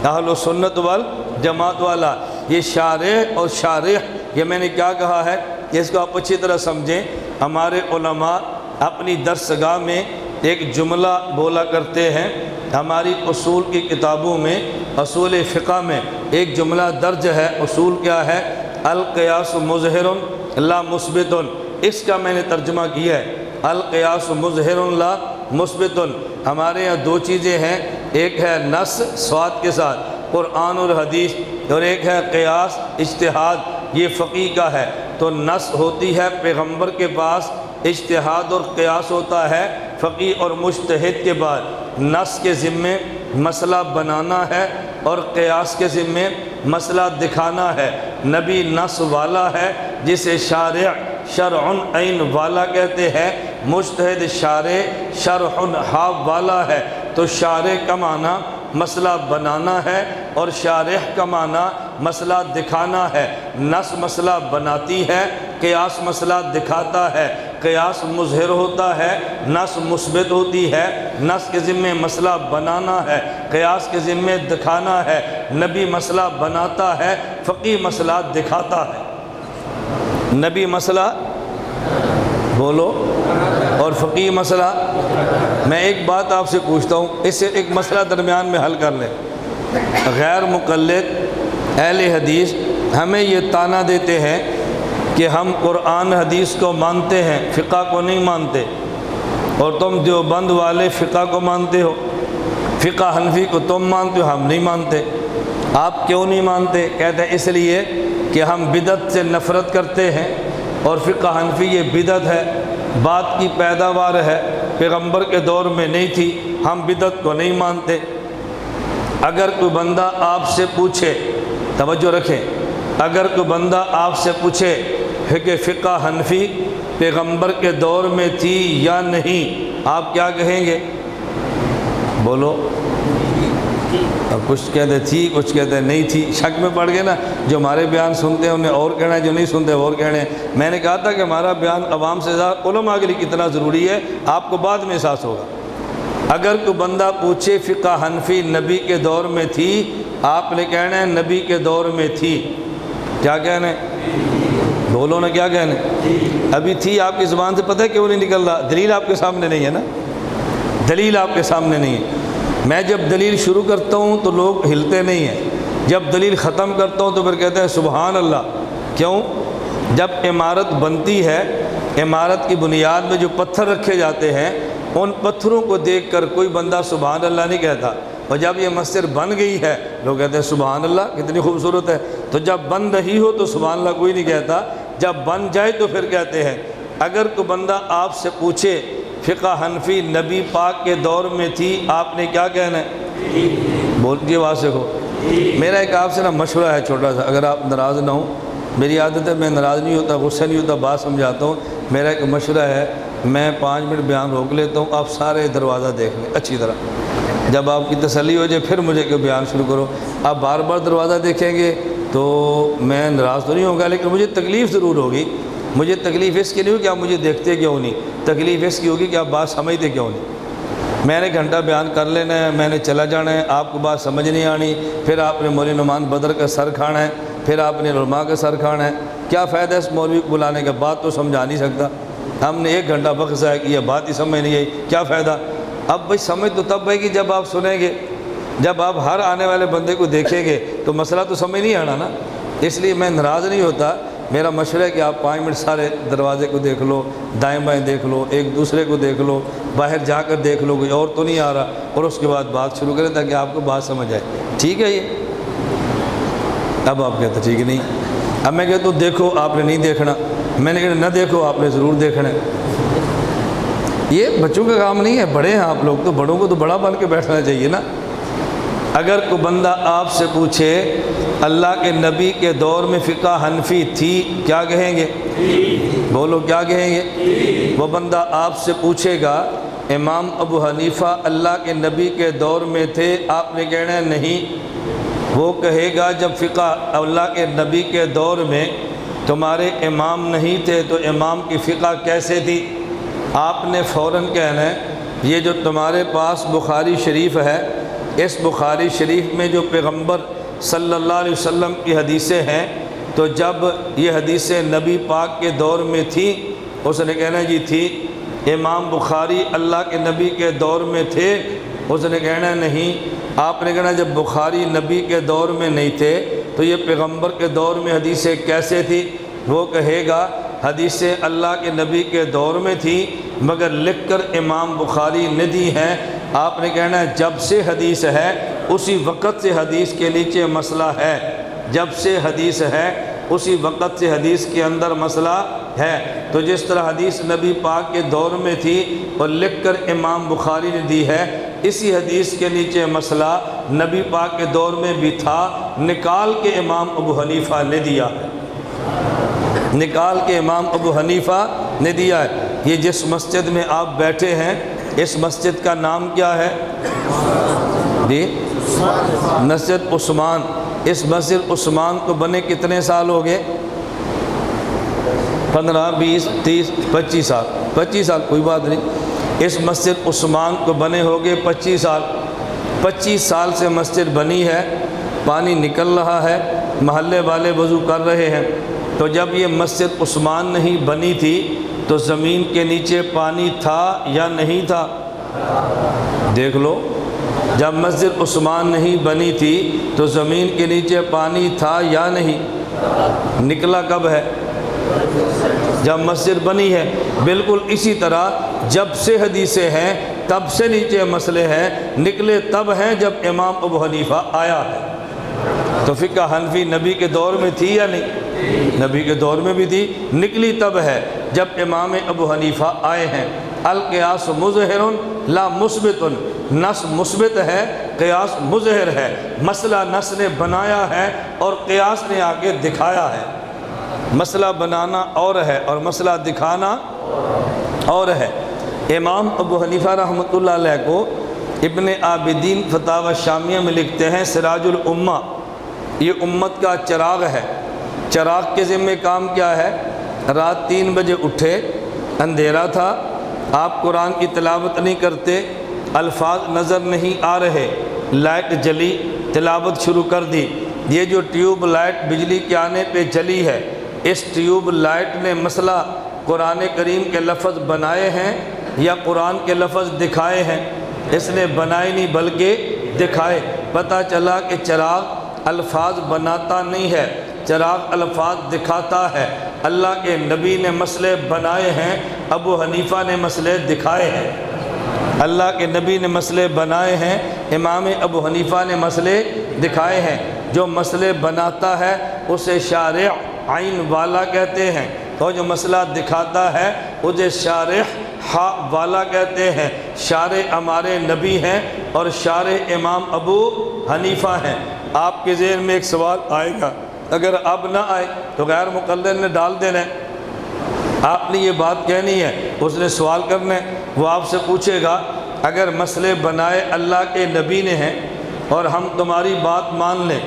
اہل سنت والجماعت والا، یہ شارع اور شارح، یہ میں نے کیا کہا ہے اس کو آپ اچھی طرح سمجھیں۔ ہمارے علماء اپنی درسگاہ میں ایک جملہ بولا کرتے ہیں، ہماری اصول کی کتابوں میں، اصول فقہ میں ایک جملہ درج ہے۔ اصول کیا ہے؟ القیاس مظہر لا مثبت۔ اس کا میں نے ترجمہ کیا ہے القیاس مظہر لا مثبت۔ ہمارے یہاں 2 چیزیں ہیں، ایک ہے نص سواد کے ساتھ قرآن اور حدیث، اور ایک ہے قیاس اجتہاد، یہ فقیہ کا ہے۔ تو نص ہوتی ہے پیغمبر کے پاس، اجتہاد اور قیاس ہوتا ہے فقیہ اور مجتہد کے بعد۔ نص کے ذمے مسئلہ بنانا ہے اور قیاس کے ذمے مسئلہ دکھانا ہے۔ نبی نص والا ہے جسے شارع شرع عین والا کہتے ہیں، مجتہد شارع شرع ہا والا ہے۔ تو شارع کا معنی مسئلہ بنانا ہے اور شارح کا معنی مسئلہ دکھانا ہے۔ نص مسئلہ بناتی ہے، قیاس مسئلہ دکھاتا ہے۔ قیاس مظہر ہوتا ہے، نص مثبت ہوتی ہے۔ نص کے ذمے مسئلہ بنانا ہے، قیاس کے ذمے دکھانا ہے۔ نبی مسئلہ بناتا ہے، فقیہ مسئلہ دکھاتا ہے۔ نبی مسئلہ بولو اور فقیہ مسئلہ۔ میں ایک بات آپ سے پوچھتا ہوں، اس سے ایک مسئلہ درمیان میں حل کر لیں۔ غیر مقلد اہل حدیث ہمیں یہ طعنہ دیتے ہیں کہ ہم قرآن حدیث کو مانتے ہیں، فقہ کو نہیں مانتے، اور تم دیوبند والے فقہ کو مانتے ہو، فقہ حنفی کو تم مانتے ہو، ہم نہیں مانتے۔ آپ کیوں نہیں مانتے؟ کہتے ہیں اس لیے کہ ہم بدعت سے نفرت کرتے ہیں، اور فقہ حنفی یہ بدعت ہے، بات کی پیداوار ہے، پیغمبر کے دور میں نہیں تھی، ہم بدعت کو نہیں مانتے۔ اگر کوئی بندہ آپ سے پوچھے، توجہ رکھیں، اگر کوئی بندہ آپ سے پوچھے کہ فقہ حنفی پیغمبر کے دور میں تھی یا نہیں، آپ کیا کہیں گے؟ بولو۔ اب کچھ کہتے تھی، کچھ کہتے نہیں تھی، شک میں پڑ گئے نا۔ جو ہمارے بیان سنتے ہیں انہیں اور کہنا ہے، جو نہیں سنتے اور کہنے ہیں۔ میں نے کہا تھا کہ ہمارا بیان عوام سے زیادہ علماء کے لیے کتنا ضروری ہے، آپ کو بعد میں احساس ہوگا۔ اگر کوئی بندہ پوچھے فقہ حنفی نبی کے دور میں تھی، آپ نے کہنا ہے نبی کے دور میں تھی۔ کیا کہنا ہے؟ بولو نا، کیا کہنا ہے؟ ابھی تھی آپ کی زبان سے پتہ ہے کیوں نہیں نکل رہا؟ دلیل آپ کے سامنے نہیں ہے نا، دلیل آپ کے سامنے نہیں ہے۔ میں جب دلیل شروع کرتا ہوں تو لوگ ہلتے نہیں ہیں، جب دلیل ختم کرتا ہوں تو پھر کہتے ہیں سبحان اللہ۔ کیوں؟ جب عمارت بنتی ہے، عمارت کی بنیاد میں جو پتھر رکھے جاتے ہیں، ان پتھروں کو دیکھ کر کوئی بندہ سبحان اللہ نہیں کہتا، اور جب یہ مسجد بن گئی ہے لوگ کہتے ہیں سبحان اللہ کتنی خوبصورت ہے۔ تو جب بن رہی ہو تو سبحان اللہ کوئی نہیں کہتا، جب بن جائے تو پھر کہتے ہیں۔ اگر کوئی بندہ آپ سے پوچھے فقہ حنفی نبی پاک کے دور میں تھی، آپ نے کیا کہنا ہے؟ بول کے واسطے ہو۔ میرا ایک آپ سے نا مشورہ ہے چھوٹا سا، اگر آپ ناراض نہ ہوں، میری عادت ہے میں ناراض نہیں ہوتا، غصہ نہیں ہوتا، بات سمجھاتا ہوں۔ میرا ایک مشورہ ہے، میں 5 منٹ بیان روک لیتا ہوں، آپ سارے دروازہ دیکھ لیں اچھی طرح، جب آپ کی تسلی ہو جائے پھر مجھے کہ بیان شروع کرو۔ آپ بار بار دروازہ دیکھیں گے تو میں ناراض تو نہیں ہوں گا، لیکن مجھے تکلیف ضرور ہوگی۔ مجھے تکلیف اس کی نہیں ہوگی کہ آپ مجھے دیکھتے کیوں نہیں، تکلیف اس کی ہوگی کہ آپ بات سمجھتے کیوں نہیں۔ میں نے گھنٹہ بیان کر لینا ہے، میں نے چلا جانا ہے، آپ کو بات سمجھ نہیں آنی، پھر آپ نے مولوی نعمان بدر کا سر کھانا ہے، پھر آپ نے علماء کا سر کھانا ہے۔ کیا فائدہ اس مولوی کو بلانے کا؟ بات تو سمجھا نہیں سکتا۔ ہم نے 1 گھنٹہ وقت ضائع کیا، بات ہی سمجھ نہیں آئی، کیا فائدہ؟ اب بھائی سمجھ تو تب آئے گی جب آپ سنیں گے، جب آپ ہر آنے والے بندے کو دیکھیں گے تو مسئلہ تو سمجھ نہیں آنا نا۔ اس لیے میں ناراض نہیں ہوتا، میرا مشورہ ہے کہ آپ 5 منٹ سارے دروازے کو دیکھ لو، دائیں بائیں دیکھ لو، ایک دوسرے کو دیکھ لو، باہر جا کر دیکھ لو کوئی اور تو نہیں آ رہا، اور اس کے بعد بات شروع کریں تاکہ آپ کو بات سمجھ آئے۔ ٹھیک ہے یہ؟ اب آپ کہتے ٹھیک نہیں۔ اب میں کہتا ہوں دیکھو، آپ نے نہیں دیکھنا، میں نے کہا نہ دیکھو، آپ نے ضرور دیکھنا ہے۔ یہ بچوں کا کام نہیں ہے، بڑے ہیں آپ لوگ، تو بڑوں کو تو بڑا بن کے بیٹھنا چاہیے نا۔ اگر کوئی بندہ آپ سے پوچھے اللہ کے نبی کے دور میں فقہ حنفی تھی، کیا کہیں گے؟ بولو کیا کہیں گے؟ وہ بندہ آپ سے پوچھے گا امام ابو حنیفہ اللہ کے نبی کے دور میں تھے، آپ نے کہنا ہے نہیں۔ وہ کہے گا جب فقہ اللہ کے نبی کے دور میں تمہارے امام نہیں تھے تو امام کی فقہ کیسے تھی؟ آپ نے فوراً کہنا ہے یہ جو تمہارے پاس بخاری شریف ہے، اس بخاری شریف میں جو پیغمبر صلی اللہ علیہ وسلم کی حدیثیں ہیں، تو جب یہ حدیثیں نبی پاک کے دور میں تھیں، اس نے کہنا جی تھی۔ امام بخاری اللہ کے نبی کے دور میں تھے، اس نے کہنا نہیں۔ آپ نے کہنا جب بخاری نبی کے دور میں نہیں تھے تو یہ پیغمبر کے دور میں حدیثیں کیسے تھی؟ وہ کہے گا حدیثیں اللہ کے نبی کے دور میں تھی مگر لکھ کر امام بخاری نے دی ہیں۔ آپ نے کہنا ہے جب سے حدیث ہے اسی وقت سے حدیث کے نیچے مسئلہ ہے، جب سے حدیث ہے اسی وقت سے حدیث کے اندر مسئلہ ہے۔ تو جس طرح حدیث نبی پاک کے دور میں تھی اور لکھ کر امام بخاری نے دی ہے، اسی حدیث کے نیچے مسئلہ نبی پاک کے دور میں بھی تھا، نکال کے امام ابو حنیفہ نے دیا ہے، نکال کے امام ابو حنیفہ نے دیا ہے۔ یہ جس مسجد میں آپ بیٹھے ہیں اس مسجد کا نام کیا ہے؟ جی مسجد عثمان۔ اس مسجد عثمان کو بنے کتنے سال ہو گئے؟ 15 20 30 25 سال۔ 25 سال کوئی بات نہیں، اس مسجد عثمان کو بنے ہو گئے 25 سال۔ 25 سال سے مسجد بنی ہے، پانی نکل رہا ہے، محلے والے وضو کر رہے ہیں۔ تو جب یہ مسجد عثمان نہیں بنی تھی تو زمین کے نیچے پانی تھا یا نہیں تھا؟ دیکھ لو، جب مسجد عثمان نہیں بنی تھی تو زمین کے نیچے پانی تھا یا نہیں؟ نکلا کب ہے؟ جب مسجد بنی ہے۔ بالکل اسی طرح جب سے حدیثیں ہیں تب سے نیچے مسئلے ہیں، نکلے تب ہیں جب امام ابو حنیفہ آیا ہے۔ تو فقہ حنفی نبی کے دور میں تھی یا نہیں؟ نبی کے دور میں بھی تھی، نکلی تب ہے جب امام ابو حنیفہ آئے ہیں۔ القیاس مظہر لا مثبت، نص مثبت ہے، قیاس مظہر ہے۔ مسئلہ نص نے بنایا ہے اور قیاس نے آگے دکھایا ہے۔ مسئلہ بنانا اور ہے اور مسئلہ دکھانا اور ہے۔ امام ابو حنیفہ رحمۃ اللہ علیہ کو ابن عابدین فتاوی شامیہ میں لکھتے ہیں سراج الامہ، یہ امت کا چراغ ہے۔ چراغ کے ذمہ کام کیا ہے؟ رات 3 بجے اٹھے، اندھیرا تھا، آپ قرآن کی تلاوت نہیں کرتے، الفاظ نظر نہیں آ رہے، لائٹ جلی، تلاوت شروع کر دی۔ یہ جو ٹیوب لائٹ بجلی کے آنے پہ جلی ہے، اس ٹیوب لائٹ نے مسئلہ قرآن کریم کے لفظ بنائے ہیں یا قرآن کے لفظ دکھائے ہیں؟ اس نے بنائے نہیں بلکہ دکھائے۔ پتہ چلا کہ چراغ الفاظ بناتا نہیں ہے، چراغ الفاظ دکھاتا ہے۔ اللہ کے نبی نے مسئلے بنائے ہیں، ابو حنیفہ نے مسئلے دکھائے ہیں۔ اللہ کے نبی نے مسئلے بنائے ہیں، امام ابو حنیفہ نے مسئلے دکھائے ہیں۔ جو مسئلے بناتا ہے اسے شارع عین والا کہتے ہیں، اور جو مسئلہ دکھاتا ہے اسے شارح ہا والا کہتے ہیں۔ شارع ہمارے نبی ہیں اور شارع امام ابو حنیفہ ہیں۔ آپ کے ذہن میں ایک سوال آئے گا، اگر اب نہ آئے تو غیر مقلد نے ڈال دینا ہے۔ آپ نے یہ بات کہنی ہے، اس نے سوال کرنا ہے، وہ آپ سے پوچھے گا اگر مسئلے بنائے اللہ کے نبی نے ہیں اور ہم تمہاری بات مان لیں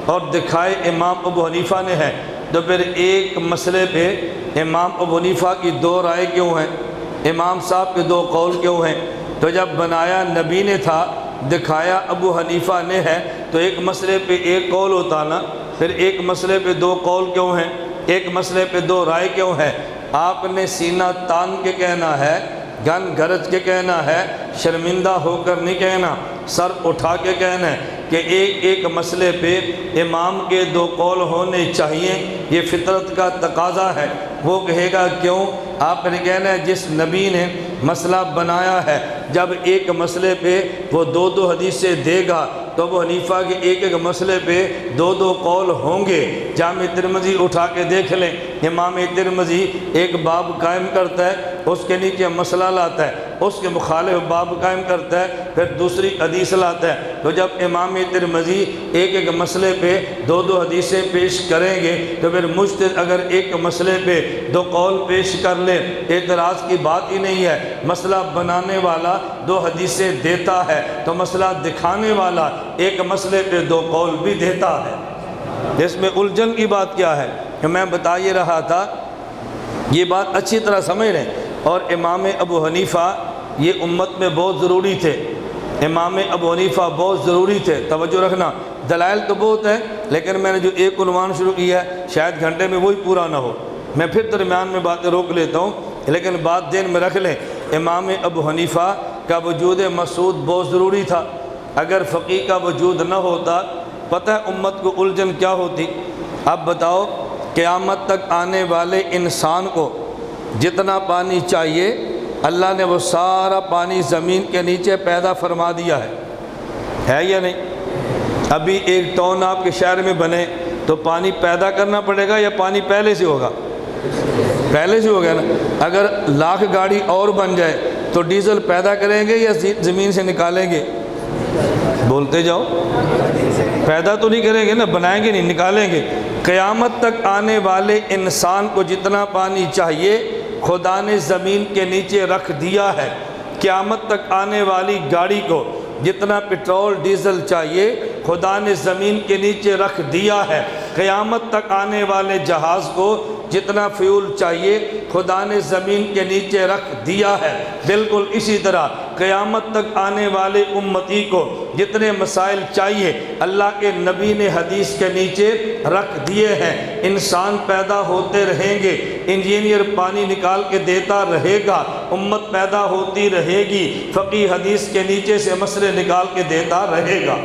اور دکھائے امام ابو حنیفہ نے ہے، تو پھر ایک مسئلے پہ امام ابو حنیفہ کی 2 رائے کیوں ہیں؟ امام صاحب کے 2 قول کیوں ہیں؟ تو جب بنایا نبی نے تھا، دکھایا ابو حنیفہ نے ہے، تو ایک مسئلے پہ ایک قول ہوتا نا، پھر ایک مسئلے پہ 2 قول کیوں ہیں؟ ایک مسئلے پہ 2 رائے کیوں ہیں؟ آپ نے سینہ تان کے کہنا ہے، گن گرج کے کہنا ہے، شرمندہ ہو کر نہیں کہنا، سر اٹھا کے کہنا ہے کہ ایک مسئلے پہ امام کے 2 قول ہونے چاہیے، یہ فطرت کا تقاضا ہے۔ وہ کہے گا کیوں؟ آپ نے کہنا ہے جس نبی نے مسئلہ بنایا ہے، جب ایک مسئلے پہ وہ 2 حدیثیں دے گا تو ابو حنیفہ کے ایک مسئلے پہ 2 قول ہوں گے۔ جامع ترمذی اٹھا کے دیکھ لیں، امام ترمذی ایک باب قائم کرتا ہے، اس کے نیچے مسئلہ لاتا ہے، اس کے مخالف باب قائم کرتا ہے، پھر دوسری حدیث لاتا ہے۔ تو جب امام ترمذی ایک مسئلے پہ 2 حدیثیں پیش کریں گے تو پھر مجتہد اگر ایک مسئلے پہ 2 قول پیش کر لے، اعتراض کی بات ہی نہیں ہے۔ مسئلہ بنانے والا 2 حدیثیں دیتا ہے تو مسئلہ دکھانے والا ایک مسئلے پہ 2 قول بھی دیتا ہے۔ اس میں الجھن کی بات کیا ہے کہ میں بتا یہ رہا تھا، یہ بات اچھی طرح سمجھ لیں۔ اور امام ابو حنیفہ یہ امت میں بہت ضروری تھے، امام ابو حنیفہ بہت ضروری تھے، توجہ رکھنا۔ دلائل تو بہت ہے، لیکن میں نے جو ایک عنوان شروع کیا ہے شاید گھنٹے میں وہی پورا نہ ہو، میں پھر درمیان میں باتیں روک لیتا ہوں، لیکن بات ذہن میں رکھ لیں۔ امام ابو حنیفہ کا وجود مسعود بہت ضروری تھا۔ اگر فقیہ کا وجود نہ ہوتا، پتہ ہے امت کو الجھن کیا ہوتی؟ اب بتاؤ، قیامت تک آنے والے انسان کو جتنا پانی چاہیے اللہ نے وہ سارا پانی زمین کے نیچے پیدا فرما دیا ہے یا نہیں؟ ابھی ایک ٹاؤن آپ کے شہر میں بنے تو پانی پیدا کرنا پڑے گا یا پانی پہلے سے ہوگا؟ پہلے سے ہوگا نا۔ اگر 1,00,000 گاڑی اور بن جائے تو ڈیزل پیدا کریں گے یا زمین سے نکالیں گے؟ بولتے جاؤ، پیدا تو نہیں کریں گے نا، بنائیں گے نہیں، نکالیں گے۔ قیامت تک آنے والے انسان کو جتنا پانی چاہیے خدا نے زمین کے نیچے رکھ دیا ہے۔ قیامت تک آنے والی گاڑی کو جتنا پٹرول ڈیزل چاہیے خدا نے زمین کے نیچے رکھ دیا ہے۔ قیامت تک آنے والے جہاز کو جتنا فیول چاہیے خدا نے زمین کے نیچے رکھ دیا ہے۔ بالکل اسی طرح قیامت تک آنے والے امتی کو جتنے مسائل چاہیے اللہ کے نبی نے حدیث کے نیچے رکھ دیے ہیں۔ انسان پیدا ہوتے رہیں گے، انجینئر پانی نکال کے دیتا رہے گا، امت پیدا ہوتی رہے گی، فقیہ حدیث کے نیچے سے مسئلے نکال کے دیتا رہے گا۔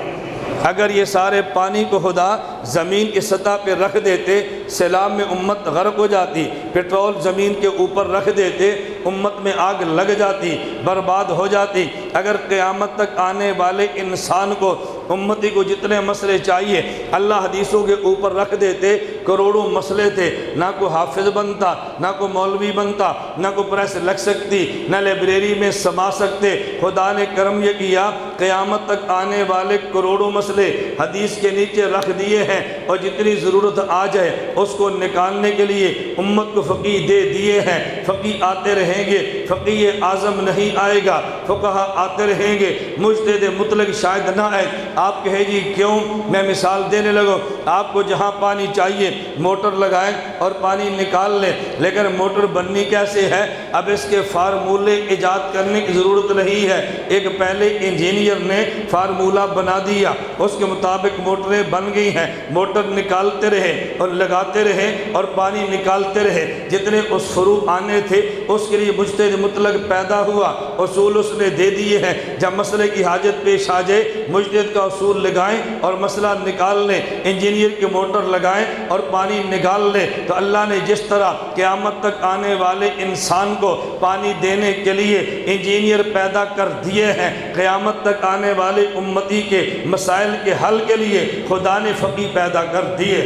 اگر یہ سارے پانی کو خدا زمین کی سطح پہ رکھ دیتے سیلاب میں امت غرق ہو جاتی، پٹرول زمین کے اوپر رکھ دیتے امت میں آگ لگ جاتی، برباد ہو جاتی۔ اگر قیامت تک آنے والے انسان کو امتی کو جتنے مسئلے چاہیے اللہ حدیثوں کے اوپر رکھ دیتے، کروڑوں مسئلے تھے، نہ کوئی حافظ بنتا، نہ کوئی مولوی بنتا، نہ کوئی پریس لگ سکتی، نہ لائبریری میں سما سکتے۔ خدا نے کرم یہ کیا، قیامت تک آنے والے کروڑوں مسئلے حدیث کے نیچے رکھ دیے ہیں، اور جتنی ضرورت آ جائے اس کو نکالنے کے لیے امت کو فقیہ دے دیے ہیں۔ فقیہ آتے رہیں گے، فقیہ اعظم نہیں آئے گا، فقہا آتے رہیں گے، مجتہد مطلق شاید نہ آئے۔ آپ کہے جی کیوں؟ میں مثال دینے لگوں، آپ کو جہاں پانی چاہیے موٹر لگائیں اور پانی نکال لیں، لیکن موٹر بننی کیسے ہے؟ اب اس کے فارمولے ایجاد کرنے کی ضرورت نہیں ہے، ایک پہلے انجینئر نے فارمولہ بنا دیا، اس کے مطابق موٹریں بن گئی ہیں۔ موٹر نکالتے رہے اور لگاتے رہے اور پانی نکالتے رہے، جتنے اس فروع آنے تھے اس کے لیے مجتہد مطلق پیدا ہوا، اصول اس نے دے دیے ہیں۔ جب مسئلے کی حاجت پیش آ جائے مجتہد کا اصول لگائیں اور مسئلہ نکال لیں، انجینئر کی موٹر لگائیں اور پانی نکال لیں۔ تو اللہ نے جس طرح قیامت تک آنے والے انسان کو پانی دینے کے لیے انجینئر پیدا کر دیے ہیں، قیامت تک آنے والے امتی کے مسائل کے حل کے لیے خدا نے فقیہ پیدا کر دیے۔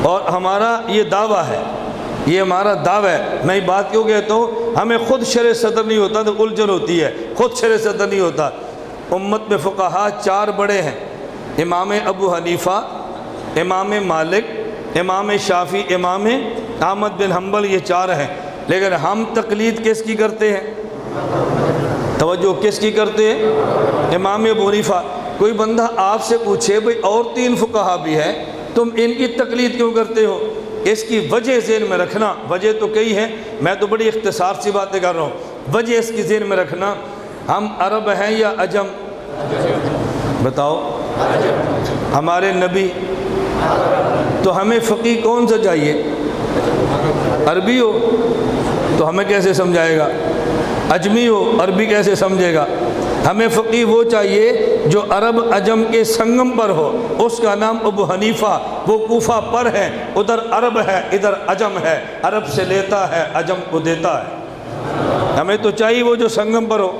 اور ہمارا یہ دعویٰ ہے، یہ ہمارا دعویٰ ہے۔ میں یہ بات کیوں کہتا ہوں؟ ہمیں خود شرع صدر نہیں ہوتا تو الجھن ہوتی ہے، خود شرع صدر نہیں ہوتا۔ امت میں فقہا 4 بڑے ہیں، امام ابو حنیفہ، امام مالک، امام شافعی، امام احمد بن حنبل، یہ 4 ہیں۔ لیکن ہم تقلید کس کی کرتے ہیں؟ توجہ کس کی کرتے ہیں؟ امام ابو حنیفہ۔ کوئی بندہ آپ سے پوچھے بھئی اور 3 فقہا بھی ہیں، تم ان کی تقلید کیوں کرتے ہو؟ اس کی وجہ ذہن میں رکھنا، وجہ تو کئی ہیں، میں تو بڑی اختصار سی باتیں کر رہا ہوں۔ وجہ اس کی ذہن میں رکھنا، ہم عرب ہیں یا عجم؟ بتاؤ۔ ہمارے نبی، تو ہمیں فقیہ کون سا چاہیے؟ عربی ہو تو ہمیں کیسے سمجھائے گا؟ عجمی ہو عربی کیسے سمجھے گا؟ ہمیں فقیہ وہ چاہیے جو عرب عجم کے سنگم پر ہو۔ اس کا نام ابو حنیفہ، وہ کوفہ پر ہے، ادھر عرب ہے ادھر عجم ہے، عرب سے لیتا ہے عجم کو دیتا ہے۔ ہمیں تو چاہیے وہ جو سنگم پر ہو۔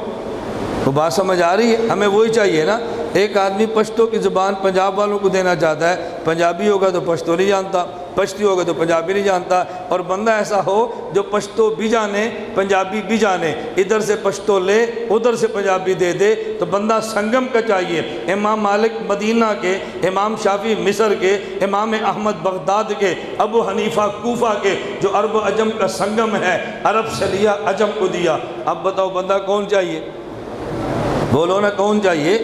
وہ بات سمجھ آ رہی ہے؟ ہمیں وہی چاہیے نا۔ ایک آدمی پشتو کی زبان پنجاب والوں کو دینا چاہتا ہے، پنجابی ہوگا تو پشتو نہیں جانتا، پشتی ہوگا تو پنجابی نہیں جانتا، اور بندہ ایسا ہو جو پشتو بھی جانے پنجابی بھی جانے، ادھر سے پشتو لے ادھر سے پنجابی دے دے، تو بندہ سنگم کا چاہیے۔ امام مالک مدینہ کے، امام شافعی مصر کے، امام احمد بغداد کے، ابو حنیفہ کوفہ کے، جو عرب و عجم کا سنگم ہے، عرب سے لیا عجم کو دیا۔ اب بتاؤ بندہ کون چاہیے؟ بولو نا کون چاہیے؟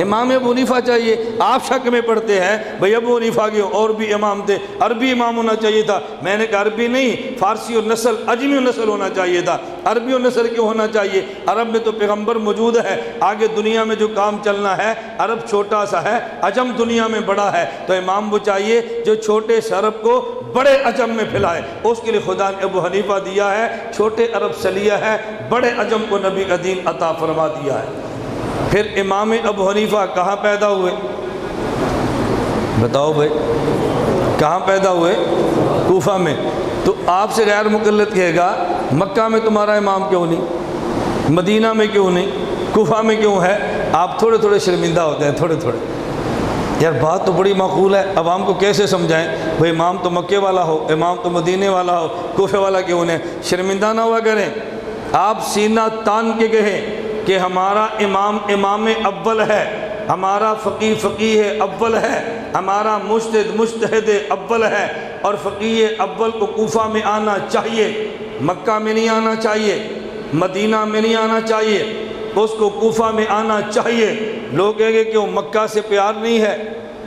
امام ابو حنیفہ چاہیے۔ آپ شک میں پڑھتے ہیں بھئی ابو حنیفہ کے اور بھی امام تھے، عربی امام ہونا چاہیے تھا۔ میں نے کہا عربی نہیں، فارسی و نسل، عجمی و نسل ہونا چاہیے تھا۔ عربی و نسل کیوں ہونا چاہیے؟ عرب میں تو پیغمبر موجود ہے، آگے دنیا میں جو کام چلنا ہے، عرب چھوٹا سا ہے، عجم دنیا میں بڑا ہے، تو امام وہ چاہیے جو چھوٹے سے عرب کو بڑے عجم میں پھیلائے۔ اس کے لیے خدا نے ابو حنیفہ دیا ہے، چھوٹے عرب سے لیا ہے، بڑے عجم کو نبی کا دین عطا فرما دیا ہے۔ پھر امام ابو حنیفہ کہاں پیدا ہوئے؟ بتاؤ بھائی، کہاں پیدا ہوئے؟ کوفہ میں۔ تو آپ سے غیر مقلد کہے گا مکہ میں تمہارا امام کیوں نہیں، مدینہ میں کیوں نہیں، کوفہ میں کیوں ہے؟ آپ تھوڑے تھوڑے شرمندہ ہوتے ہیں، تھوڑے تھوڑے۔ یار بات تو بڑی معقول ہے، عوام کو کیسے سمجھائیں؟ بھئی امام تو مکے والا ہو، امام تو مدینے والا ہو، کوفے والا کیوں نہیں؟ شرمندہ نہ ہوا کریں۔ آپ سینہ تان کے کہیں کہ ہمارا امام امام اول ہے، ہمارا فقیہ فقیہ اول ہے، ہمارا مجتہد مجتہد اول ہے، اور فقیہ اول کو کوفہ میں آنا چاہیے، مکہ میں نہیں آنا چاہیے، مدینہ میں نہیں آنا چاہیے، اس کو کوفہ میں آنا چاہیے۔ لوگ کہیں گے کہ مکہ سے پیار نہیں ہے،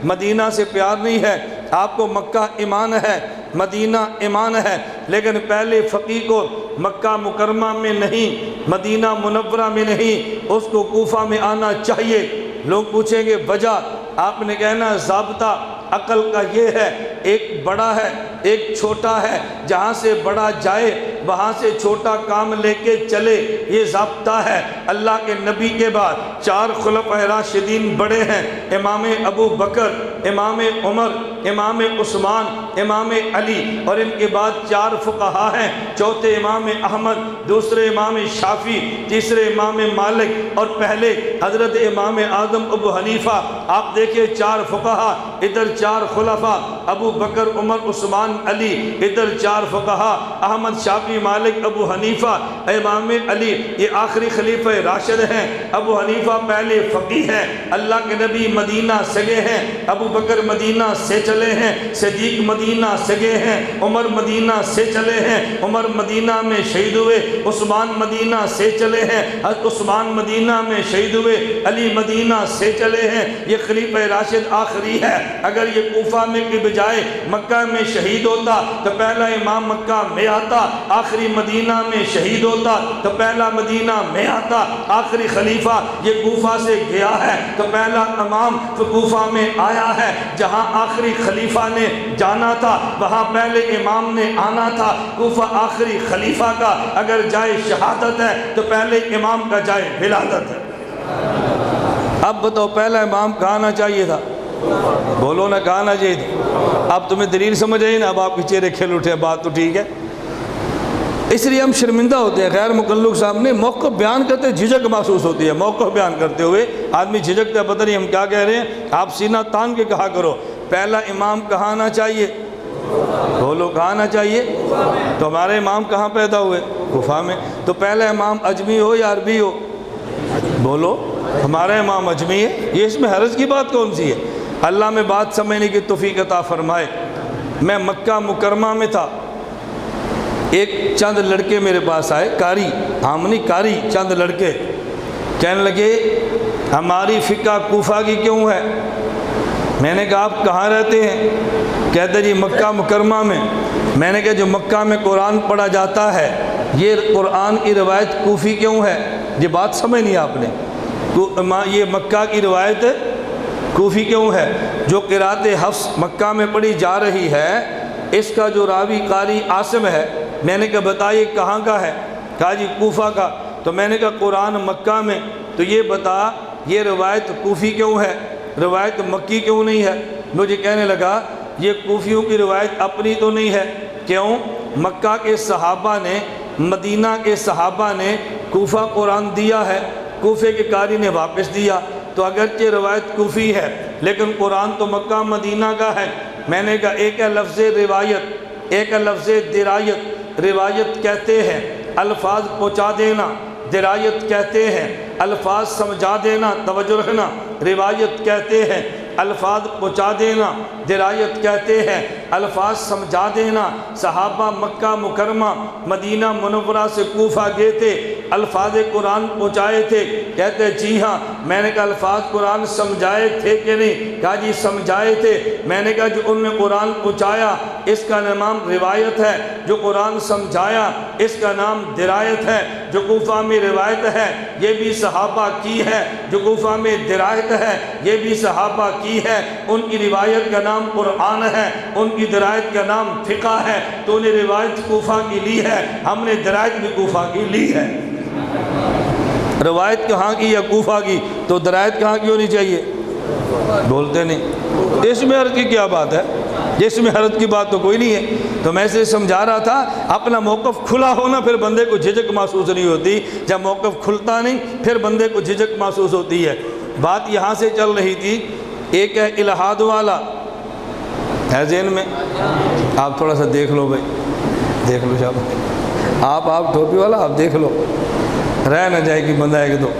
مدینہ سے پیار نہیں ہے۔ آپ کو مکہ ایمان ہے، مدینہ ایمان ہے، لیکن پہلے فقیہ کو مکہ مکرمہ میں نہیں، مدینہ منورہ میں نہیں، اس کو کوفہ میں آنا چاہیے۔ لوگ پوچھیں گے وجہ، آپ نے کہنا ضابطہ عقل کا یہ ہے، ایک بڑا ہے ایک چھوٹا ہے، جہاں سے بڑا جائے وہاں سے چھوٹا کام لے کے چلے، یہ ضابطہ ہے۔ اللہ کے نبی کے بعد 4 خلفائے راشدین بڑے ہیں، امام ابو بکر، امام عمر، امام عثمان، امام علی، اور ان کے بعد 4 فقہا ہیں، چوتھے امام احمد، دوسرے امام شافعی، تیسرے امام مالک، اور پہلے حضرت امام اعظم ابو حنیفہ۔ آپ دیکھیں 4 فقہا، ادھر 4 خلفاء، ابو بکر، عمر، عثمان، علی، ادھر 4 فقہا، احمد، شافعی، مالک، ابو حنیفہ، امام علی، یہ آخری خلیفہ راشد ہیں۔ ابو حنیفہ پہلے فقیہ ہیں، اللہ کے نبی مدینہ سے گئے ہیں، ابو بکر مدینہ سے چلے ہیں، صدیق مدینہ سے گئے ہیں، عمر مدینہ سے چلے ہیں، عمر مدینہ میں شہید ہوئے، عثمان مدینہ سے چلے ہیں، حضرت عثمان مدینہ میں شہید ہوئے، علی مدینہ سے چلے ہیں۔ یہ خلیفہ راشد آخری ہے۔ اگر یہ کوفہ میں کی بجائے مکہ میں شہید ہوتا تو پہلا امام مکہ میں آتا، آخری مدینہ میں شہید ہوتا تو پہلا مدینہ میں آتا، آخری خلیفہ یہ کوفہ سے گیا ہے تو پہلا امام کوفہ میں آیا ہے۔ جہاں آخری خلیفہ نے جانا تھا وہاں پہلے امام نے آنا تھا۔ کوفہ آخری خلیفہ کا اگر جائے شہادت ہے تو پہلے امام کا جائے ولادت ہے۔ اب بتاؤ پہلا امام کہاں آنا چاہیے تھا؟ بولو نا، کہاں آنا چاہیے تھا؟ اب تمہیں دلیل سمجھ آئی نا؟ اب آپ کے چہرے کھل اٹھے، بات تو ٹھیک ہے۔ اس لیے ہم شرمندہ ہوتے ہیں غیر مقلد سامنے موقف بیان کرتے، جھجک محسوس ہوتی ہے۔ موقف بیان کرتے ہوئے آدمی جھجکتا ہے، پتہ نہیں ہم کیا کہہ رہے ہیں۔ آپ سینہ تان کے کہا کرو پہلا امام کہاں آنا چاہیے؟ بولو کہاں آنا چاہیے؟ تو ہمارے امام کہاں پیدا ہوئے؟ کوفہ میں۔ تو پہلا امام اجمی ہو یا عربی ہو؟ بولو ہمارا امام اجمی ہے، یہ اس میں حرج کی بات کون سی ہے؟ اللہ میں بات سمجھنے کی توفیق عطا فرمائے۔ میں مکہ مکرمہ میں تھا، ایک چند لڑکے میرے پاس آئے، قاری، آمنی قاری، چند لڑکے کہنے لگے ہماری فقہ کوفہ کی کیوں ہے؟ میں نے کہا آپ کہاں رہتے ہیں؟ کہتے جی مکہ مکرمہ میں۔ میں نے کہا جو مکہ میں قرآن پڑھا جاتا ہے یہ قرآن کی روایت کوفی کیوں ہے؟ یہ بات سمجھ نہیں آپ نے؟ یہ مکہ کی روایت کوفی کیوں ہے؟ جو قرات حفص مکہ میں پڑھی جا رہی ہے اس کا جو راوی قاری عاصم ہے، میں نے کہا بتائیے کہاں کا ہے؟ کہا جی کوفہ کا۔ تو میں نے کہا قرآن مکہ میں، تو یہ بتا یہ روایت کوفی کیوں ہے، روایت مکی کیوں نہیں ہے؟ مجھے کہنے لگا یہ کوفیوں کی روایت اپنی تو نہیں ہے۔ کیوں؟ مکہ کے صحابہ نے، مدینہ کے صحابہ نے کوفہ قرآن دیا ہے، کوفے کے قاری نے واپس دیا، تو اگرچہ روایت کوفی ہے لیکن قرآن تو مکہ مدینہ کا ہے۔ میں نے کہا ایک ہے لفظ روایت، ایک ہے لفظ درایت۔ روایت کہتے ہیں الفاظ پہنچا دینا، درایت کہتے ہیں الفاظ سمجھا دینا، توجہ رکھنا۔ روایت کہتے ہیں الفاظ پہنچا دینا، درایت کہتے ہیں الفاظ سمجھا دینا۔ صحابہ مکہ مکرمہ مدینہ منورہ سے کوفہ گئے تھے، الفاظ قرآن پہنچائے تھے؟ کہتے جی ہاں۔ میں نے کہا الفاظ قرآن سمجھائے تھے کہ نہیں؟ کہا جی سمجھائے تھے۔ میں نے کہا جو ان نے قرآن پہنچایا اس کا نام روایت ہے، جو قرآن سمجھایا اس کا نام درایت ہے۔ جو کوفہ میں روایت ہے یہ بھی صحابہ کی ہے، جو کوفہ میں درایت ہے یہ بھی صحابہ کی ہے۔ ان کی روایت کا نام قرآن ہے، ان کی درایت کا نام فقہ ہے۔ تو نے روایت کوفہ کی لی ہے، ہم نے درایت بھی کوفہ کی لی ہے۔ روایت کہاں کی یا کوفہ کی؟ تو درایت کہاں کی ہونی چاہیے؟ بولتے نہیں۔ اس میں حرج کی کیا بات ہے؟ جس میں حرج کی بات تو کوئی نہیں ہے۔ تو میں اسے سمجھا رہا تھا اپنا موقف کھلا ہونا پھر بندے کو جھجک محسوس نہیں ہوتی، جب موقف کھلتا نہیں پھر بندے کو جھجک محسوس ہوتی ہے۔ بات یہاں سے چل رہی تھی، ایک ہے الہاد والا ہے ذہن میں، آپ تھوڑا سا دیکھ لو بھائی، دیکھ لو شاہ آپ ٹوپی والا آپ دیکھ لو، رہ نہ جائے کہ بندہ ہے کہ تو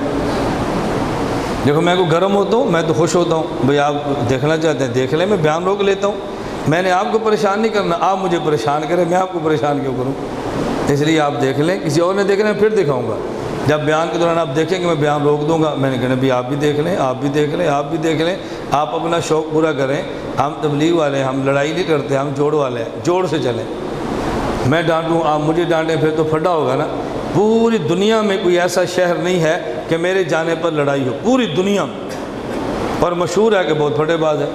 دیکھو میں کو گرم ہوتا ہوں، میں تو خوش ہوتا ہوں بھئی آپ دیکھنا چاہتے ہیں دیکھ لیں، میں بیان روک لیتا ہوں، میں نے آپ کو پریشان نہیں کرنا، آپ مجھے پریشان کریں، میں آپ کو پریشان کیوں کروں؟ اس لیے آپ دیکھ لیں، کسی اور نے دیکھنا ہے پھر دکھاؤں گا، جب بیان کے دوران آپ دیکھیں گے میں بیان روک دوں گا، میں نے کہنا بھی آپ بھی دیکھ لیں، آپ بھی دیکھ لیں، آپ بھی دیکھ لیں، آپ اپنا شوق پورا کریں۔ ہم تبلیغ والے ہیں، ہم لڑائی نہیں کرتے، ہم جوڑ والے ہیں، جوڑ سے چلیں۔ میں ڈانٹوں آپ مجھے ڈانٹیں پھر تو پھڈا ہوگا نا۔ پوری دنیا میں کوئی ایسا شہر نہیں ہے کہ میرے جانے پر لڑائی ہو، پوری دنیا میں، اور مشہور ہے کہ بہت پھٹے باز ہے،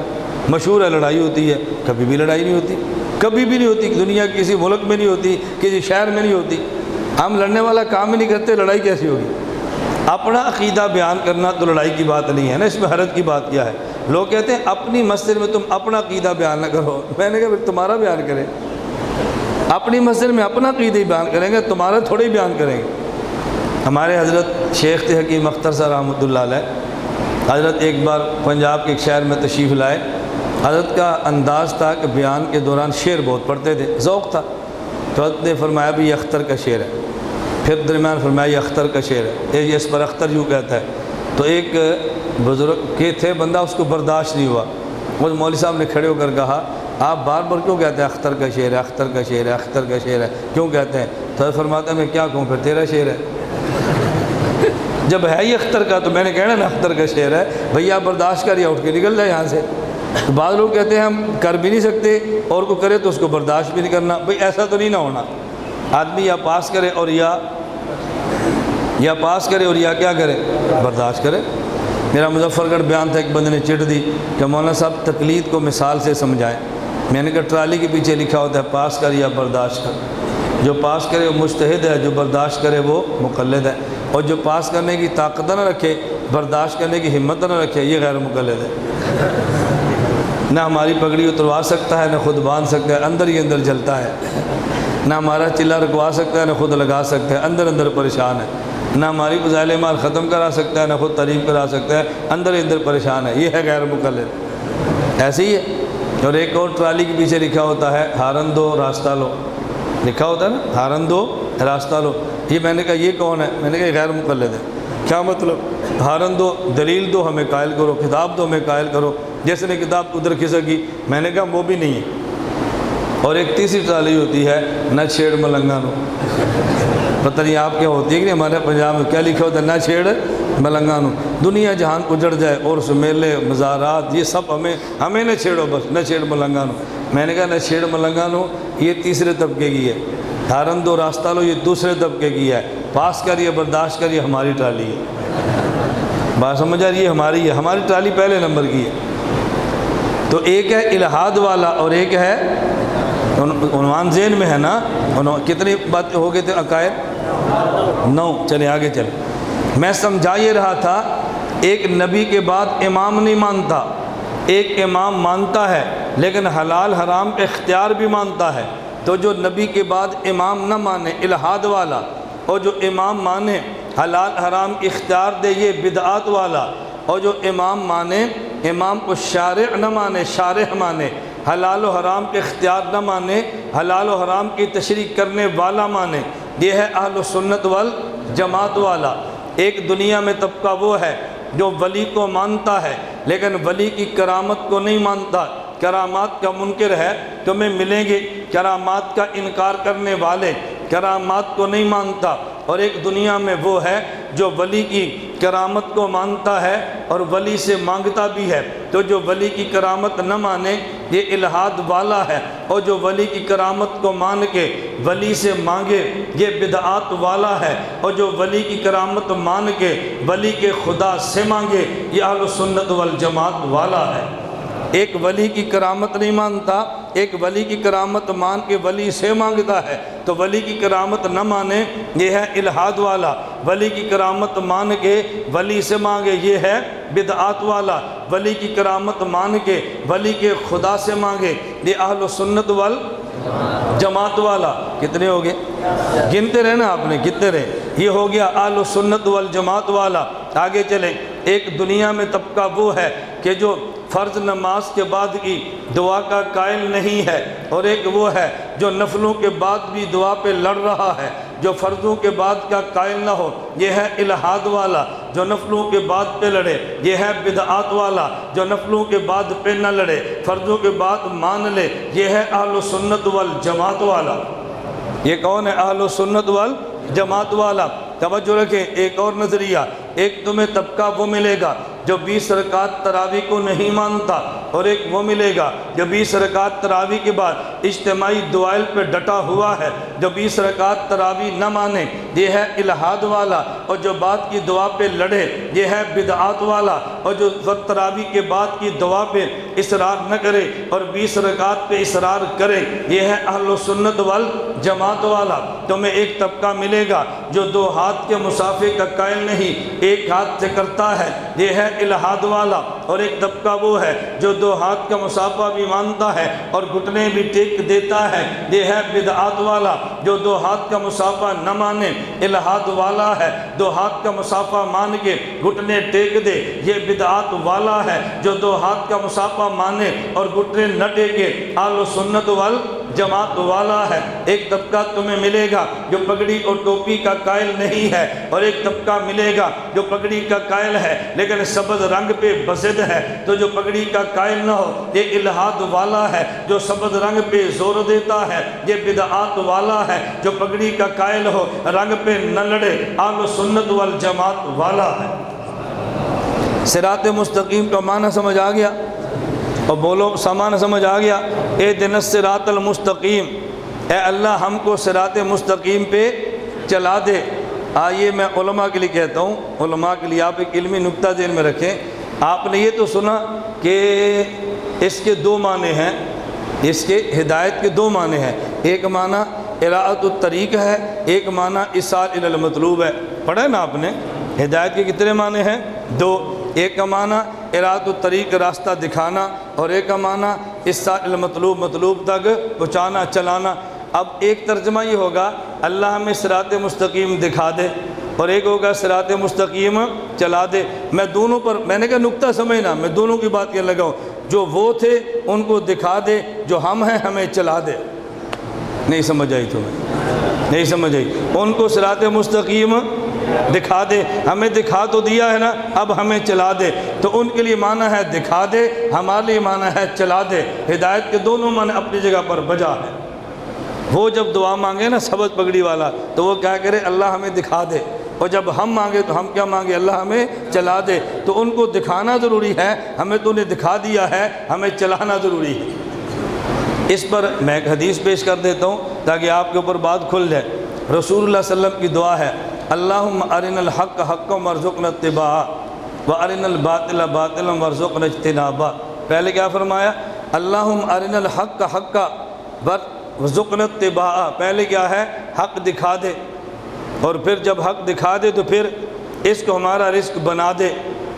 مشہور ہے لڑائی ہوتی ہے، کبھی بھی لڑائی نہیں ہوتی، کبھی بھی نہیں ہوتی، دنیا کے کسی ملک میں نہیں ہوتی، کسی شہر میں نہیں ہوتی۔ ہم لڑنے والا کام ہی نہیں کرتے، لڑائی کیسی ہوگی؟ اپنا عقیدہ بیان کرنا تو لڑائی کی بات نہیں ہے نا، اس میں حرج کی بات کیا ہے؟ لوگ کہتے ہیں اپنی مسجد میں تم اپنا عقیدہ بیان نہ کرو. میں نے کہا پھر تمہارا بیان کریں. اپنی مسجد میں اپنا عقیدہ ہی بیان کریں گے, تمہارا تھوڑے ہی بیان کریں گے. ہمارے حضرت شیخ تھے حکیم اختر صاحب رحمۃ اللہ علیہ. حضرت ایک بار پنجاب کے ایک شہر میں تشریف لائے. حضرت کا انداز تھا کہ بیان کے دوران شعر بہت پڑھتے تھے, ذوق تھا. تو حضرت نے فرمایا بھی یہ اختر کا شعر ہے. پھر درمیان فرمایا یہ اختر کا شعر ہے, یہ اس پر اختر یوں کہتا ہے. تو ایک بزرگ کے تھے بندہ, اس کو برداشت نہیں ہوا. وہ مولوی صاحب نے کھڑے ہو کر کہا آپ بار بار کیوں کہتے ہیں اختر کا شعر ہے, اختر کا شعر ہے, اختر کا شعر ہے, کیوں کہتے ہیں؟ تو حضرت فرماتا ہے میں کیا کہوں, پھر تیرا شعر ہے. جب ہے یہ اختر کا تو میں نے کہنا نا اختر کا شعر ہے, بھئی آپ برداشت کریے, اٹھ کے نکل جائے یہاں سے. بعض لوگ کہتے ہیں ہم کر بھی نہیں سکتے اور کو کرے تو اس کو برداشت بھی نہیں کرنا. بھئی ایسا تو نہیں نہ ہونا. آدمی یا پاس کرے اور یا پاس کرے اور یا کیا کرے, برداشت کرے. میرا مظفر گڑھ بیان تھا, ایک بندے نے چٹ دی کہ مولانا صاحب تقلید کو مثال سے سمجھائیں. میں نے کہا ٹرالی کے پیچھے لکھا ہوتا ہے پاس کر یا برداشت کر. جو پاس کرے وہ مجتہد ہے, جو برداشت کرے وہ مقلد ہے. اور جو پاس کرنے کی طاقت نہ رکھے, برداشت کرنے کی ہمت نہ رکھے, یہ غیر مقلد ہے. نہ ہماری پگڑی اتروا سکتا ہے, نہ خود باندھ سکتا ہے, اندر ہی اندر جلتا ہے. نہ ہمارا چلا رکوا سکتا ہے, نہ خود لگا سکتا ہے, اندر اندر پریشان ہے. نہ ہماری فضائل مال ختم کرا سکتا ہے, نہ خود تعریف کرا سکتا ہے, اندر اندر پریشان ہے. یہ ہے غیر مقلد. ایسے ہی ہے. اور ایک اور ٹرالی کے پیچھے لکھا ہوتا ہے ہارن دو راستہ لو, لکھا ہوتا ہے نا ہارن دو راستہ لو. یہ میں نے کہا یہ کون ہے؟ میں نے کہا یہ غیر مقلد ہے. کیا مطلب؟ ہارن دو, دلیل دو, ہمیں قائل کرو, کتاب دو, ہمیں قائل کرو. جیسے نے کتاب ادھر کھسکی, میں نے کہا وہ بھی نہیں ہے. اور ایک تیسری ٹرالی ہوتی ہے نہ چھیڑ ملنگا نو. پتہ نہیں آپ کیا ہوتی ہے کہ ہمارے پنجاب میں کیا لکھا ہوتا ہے, نہ چھیڑ ملنگا نو. دنیا جہان اجڑ جائے اور اس میلے مزارات یہ سب ہمیں نہ چھیڑو, بس نہ چھیڑ ملنگا نو. میں نے کہا نہ چھیڑ ملنگا نو یہ تیسرے طبقے کی ہے, ہارن دو راستہ لو یہ دوسرے طبقے کی ہے, پاس کریے برداشت کریے ہماری ٹرالی ہے. بات سمجھ آ رہی ہے؟ ہماری ہے, ہماری ٹرالی پہلے نمبر کی ہے. تو ایک ہے الہاد والا اور ایک ہے عنوان ذہن میں ہے نا. کتنی باتیں ہو گئے تھے عقائد؟ 9. چلے آگے چلے. میں سمجھا یہ رہا تھا ایک نبی کے بعد امام نہیں مانتا, ایک امام مانتا ہے لیکن حلال حرام اختیار بھی مانتا ہے. تو جو نبی کے بعد امام نہ مانے الہاد والا, اور جو امام مانے حلال حرام اختیار دے یہ بدعات والا, اور جو امام مانے امام کو شارع نہ مانے شارح مانے, حلال و حرام کے اختیار نہ مانے حلال و حرام کی تشریح کرنے والا مانے, یہ ہے اہل سنت والجماعت والا. ایک دنیا میں طبقہ وہ ہے جو ولی کو مانتا ہے لیکن ولی کی کرامت کو نہیں مانتا, کرامات کا منکر ہے. تمہیں ملیں گے کرامات کا انکار کرنے والے, کرامات کو نہیں مانتا. اور ایک دنیا میں وہ ہے جو ولی کی کرامت کو مانتا ہے اور ولی سے مانگتا بھی ہے. تو جو ولی کی کرامت نہ مانے یہ الہاد والا ہے, اور جو ولی کی کرامت کو مان کے ولی سے مانگے یہ بدعات والا ہے, اور جو ولی کی کرامت مان کے ولی کے خدا سے مانگے یہ اہل سنت والجماعت والا ہے. ایک ولی کی کرامت نہیں مانتا, ایک ولی کی کرامت مان کے ولی سے مانگتا ہے. تو ولی کی کرامت نہ مانے یہ ہے الہاد والا, ولی کی کرامت مان کے ولی سے مانگے یہ ہے بدعات والا, ولی کی کرامت مان کے ولی کے خدا سے مانگے یہ اہل سنت والجماعت والا. کتنے ہو گئے؟ گنتے رہے نا آپ نے, گنتے رہے. یہ ہو گیا اہل سنت والجماعت والا. آگے چلیں. ایک دنیا میں طبقہ وہ ہے کہ جو فرض نماز کے بعد کی دعا کا قائل نہیں ہے, اور ایک وہ ہے جو نفلوں کے بعد بھی دعا پہ لڑ رہا ہے, جو فرضوں کے بعد کا قائل نہ ہو یہ ہے الہاد والا. جو نفلوں کے بعد پہ لڑے یہ ہے بدعات والا. جو نفلوں کے بعد پہ نہ لڑے فرضوں کے بعد مان لے یہ ہے اہل سنت والجماعت والا. یہ کون ہے؟ اہل سنت والجماعت والا. توجہ رکھیں. ایک اور نظریہ, ایک تمہیں طبقہ وہ ملے گا جو 20 رکعت تراویح کو نہیں مانتا, اور ایک وہ ملے گا جو 20 رکعت تراویح کے بعد اجتماعی دعائل پہ ڈٹا ہوا ہے، جو 20 رکعت تراویح نہ مانے یہ ہے الہاد والا، اور جو بعد کی دعا پہ لڑے یہ ہے بدعات والا، اور جو تراویح کے بعد کی دعا پہ اصرار نہ کرے اور 20 رکعت پہ اصرار کرے یہ ہے اہل سنت والجماعت والا۔ تمہیں ایک طبقہ ملے گا جو 2 ہاتھ کے مسافے کا قائل نہیں، ایک ہاتھ سے کرتا ہے، یہ ہے الہاد والا۔ اور ایک طبقہ وہ ہے جو 2 ہاتھ کا مسافہ بھی مانتا ہے اور گھٹنے بھی ٹیک دیتا ہے، یہ ہے بدعات والا۔ جو 2 ہاتھ کا مسافہ نہ مانے الہاد والا ہے، 2 ہاتھ کا مسافہ مان کے گھٹنے ٹیک دے یہ بدعات والا ہے۔ جو 2 ہاتھ کا مسافہ مانے اور گھٹنے نہ ٹیکے اہل سنت والجماعت والا ہے۔ ایک طبقہ تمہیں ملے گا جو پگڑی اور ٹوپی کا قائل نہیں ہے، اور ایک طبقہ ملے گا جو پگڑی کا قائل ہے لیکن سبز رنگ پہ بزد ہے۔ تو جو پگڑی کا قائل نہ ہو یہ الہاد والا ہے، جو سبز رنگ پہ زور دیتا ہے یہ بدعات والا ہے۔ جو پگڑی کا قائل ہو رنگ پہ نہ لڑے اہل سنت والجماعت والا ہے۔ صراط مستقیم کا معنی سمجھ آ گیا؟ اور بولو سامان سمجھ آ گیا؟ اہدنا الصراط المستقیم، اے اللہ ہم کو صراط مستقیم پہ چلا دے۔ آئیے میں علماء کے لیے کہتا ہوں، علماء کے لیے آپ ایک علمی نکتہ ذہن میں رکھیں۔ آپ نے یہ تو سنا کہ اس کے 2 معنی ہیں، اس کے ہدایت کے 2 معنی ہیں، ایک معنی اراءۃ الطریق ہے، ایک معنی ایصال الی المطلوب ہے۔ پڑھا ہے نا آپ نے؟ ہدایت کے کتنے معنی ہیں؟ 2۔ ایک کا معنی اراءۃ الطریق راستہ دکھانا، اور ایک کا معنی ایصال الی المطلوب مطلوب تک پہنچانا چلانا۔ اب ایک ترجمہ یہ ہوگا اللہ ہمیں صراط مستقیم دکھا دے، اور ایک ہوگا صراط مستقیم چلا دے۔ میں دونوں پر میں نے کہا نکتہ سمجھنا، میں دونوں کی بات کہنے لگا ہوں۔ جو وہ تھے ان کو دکھا دے، جو ہم ہیں ہمیں چلا دے۔ نہیں سمجھ آئی تمہیں؟ نہیں سمجھ آئی؟ ان کو صراط مستقیم دکھا دے، ہمیں دکھا تو دیا ہے نا، اب ہمیں چلا دے۔ تو ان کے لیے معنی ہے دکھا دے، ہمارے لیے معنی ہے چلا دے۔ ہدایت کے دونوں معنی اپنی جگہ پر بجا ہے۔ وہ جب دعا مانگے نا سبز پگڑی والا تو وہ کیا کرے؟ اللہ ہمیں دکھا دے۔ اور جب ہم مانگے تو ہم کیا مانگے؟ اللہ ہمیں چلا دے۔ تو ان کو دکھانا ضروری ہے، ہمیں تو انہیں دکھا دیا ہے، ہمیں چلانا ضروری ہے۔ اس پر میں ایک حدیث پیش کر دیتا ہوں تاکہ آپ کے اوپر بات کھل جائے۔ رسول اللہ صلی اللہ علیہ وسلم کی دعا ہے، اللہم ارنا الحق حقا وارزقنا اتباعہ وارنا الباطل باطلا وارزقنا اجتنابہ۔ پہلے کیا فرمایا؟ اللہم ارنا الحق حقا وارزقنا اتباعہ۔ پہلے کیا ہے؟ حق دکھا دے، اور پھر جب حق دکھا دے تو پھر اس کو ہمارا رزق بنا دے۔